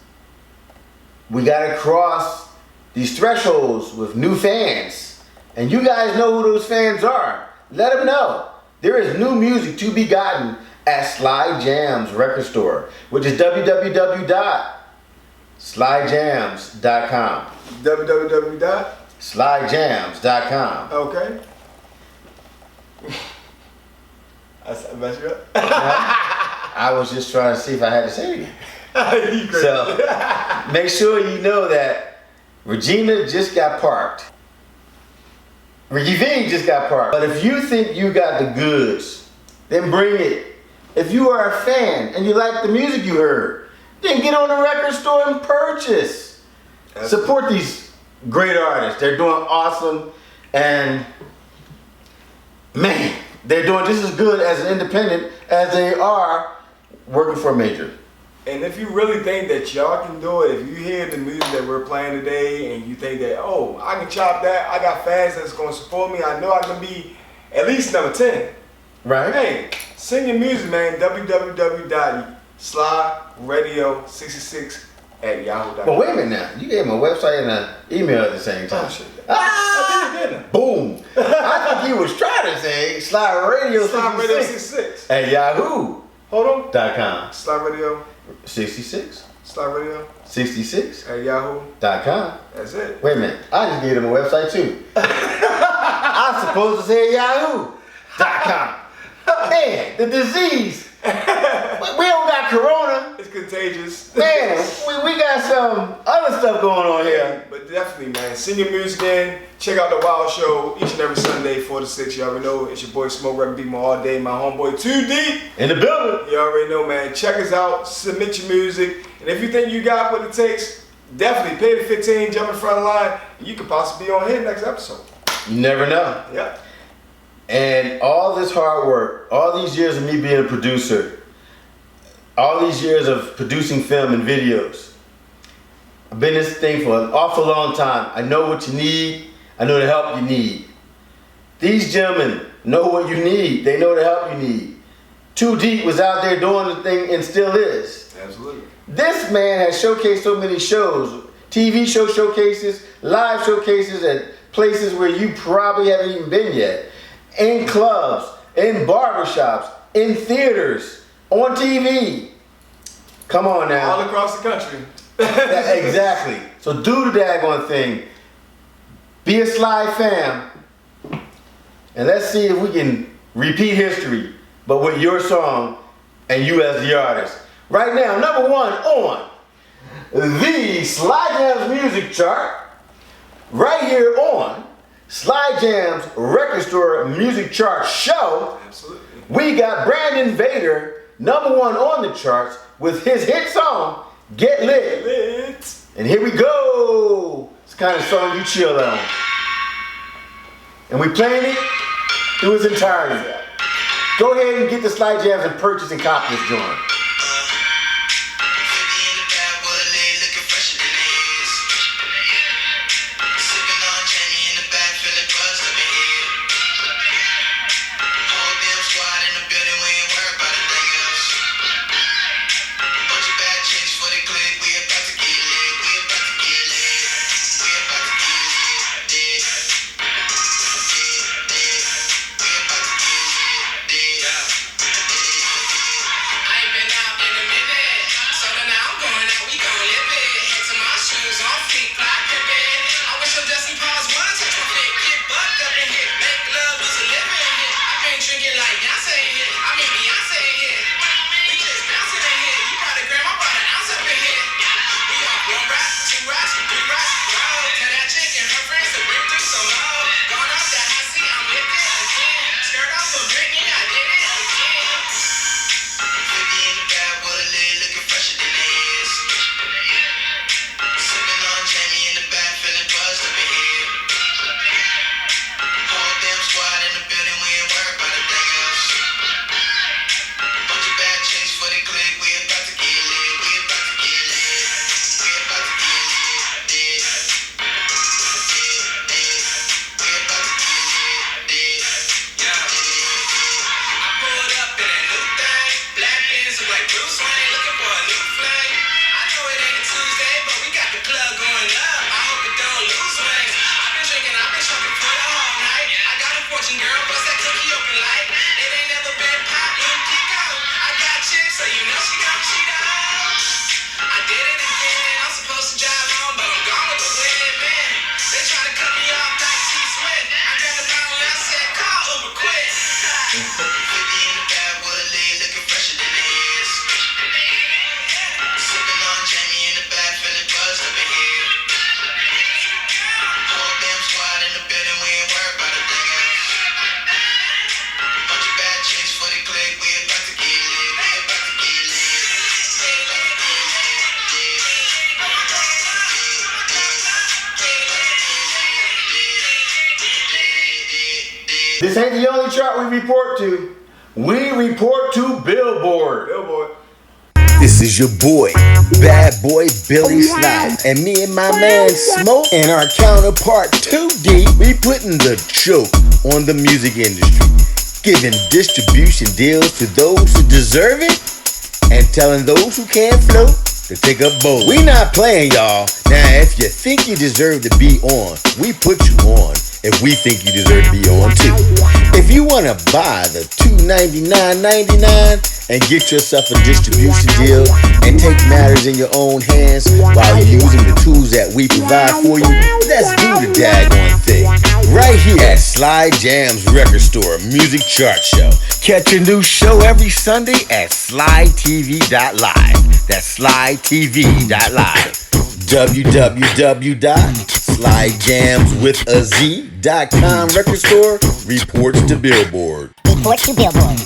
We gotta cross these thresholds with new fans. And you guys know who those fans are. Let them know. There is new music to be gotten at Slyjamz record store, which is www.slyjamz.com. www. Slyjamz.com. Okay. I messed you up. I was just trying to see if I had to say it. You crazy. So make sure you know that Regina just got parked. Ricky V just got parked. But if you think you got the goods, then bring it. If you are a fan and you like the music you heard, then get on the record store and purchase. Support these great artists. They're doing awesome, and man, they're doing just as good as an independent as they are working for a major. And if you really think that y'all can do it, if you hear the music that we're playing today and you think that, oh, I can chop that, I got fans that's going to support me, I know I can be at least number 10. Right? Hey, sing your music, man. www.slyradio66@yahoo.com. But wait a minute now. You gave him a website and an email at the same time. Oh, shit. Ah! I did, didn't I? Boom. I think he was trying to say Sly Radio Sly Radio 66 66. at yahoo.com. Hold on. Sly Radio. 66. Sly Radio 66. at yahoo. .com. That's it. Wait a minute. I just gave him a website too. I'm supposed to say yahoo.com. Man, the disease. We don't got corona. It's contagious. Man, we got some other stuff going on here. But definitely, man, send your music in. Check out the Wild Show each and every Sunday, 4 to 6. You already know it's your boy Smoke Rep Beat all day. My homeboy 2D. In the building. You already know, man. Check us out. Submit your music. And if you think you got what it takes, definitely pay the 15, jump in front of the line. And you could possibly be on here next episode. You never know. Yep. And all this hard work, all these years of me being a producer, all these years of producing film and videos, I've been in this thing for an awful long time. I know what you need. I know the help you need. These gentlemen know what you need. They know the help you need. Too Deep was out there doing the thing and still is. Absolutely. This man has showcased so many shows, TV show showcases, live showcases at places where you probably haven't even been yet. In clubs, in barbershops, in theaters, on TV. Come on now. All across the country. Exactly. So do the daggone thing. Be a Sly fam. And let's see if we can repeat history, but with your song and you as the artist. right now, number one on the Slyjamz music chart, right here on Slyjamz Record Store Music Chart Show. Absolutely. We got Brandon Vader, number one on the charts with his hit song, Get Lit. And here we go. It's the kind of song you chill on. And we playing it through its entirety. Go ahead and get the Slyjamz and purchase and copy this joint. This ain't the only chart we report to. We report to Billboard. This is your boy, Bad Boy Billy Sly, and me and my man Smoke and our counterpart 2D, we putting the choke on the music industry, giving distribution deals to those who deserve it, and telling those who can't float to take a boat. We not playing, y'all. Now, if you think you deserve to be on, we put you on. If we think you deserve to be on too. If you want to buy the $299.99 and get yourself a distribution deal and take matters in your own hands while you're using the tools that we provide for you, let's do the daggone thing. Right here at Slyjamz Record Store Music Chart Show. Catch a new show every Sunday at slytv.live. That's slytv.live. www.slyjamzwithaz.com record store reports to Billboard. Reports to Billboard.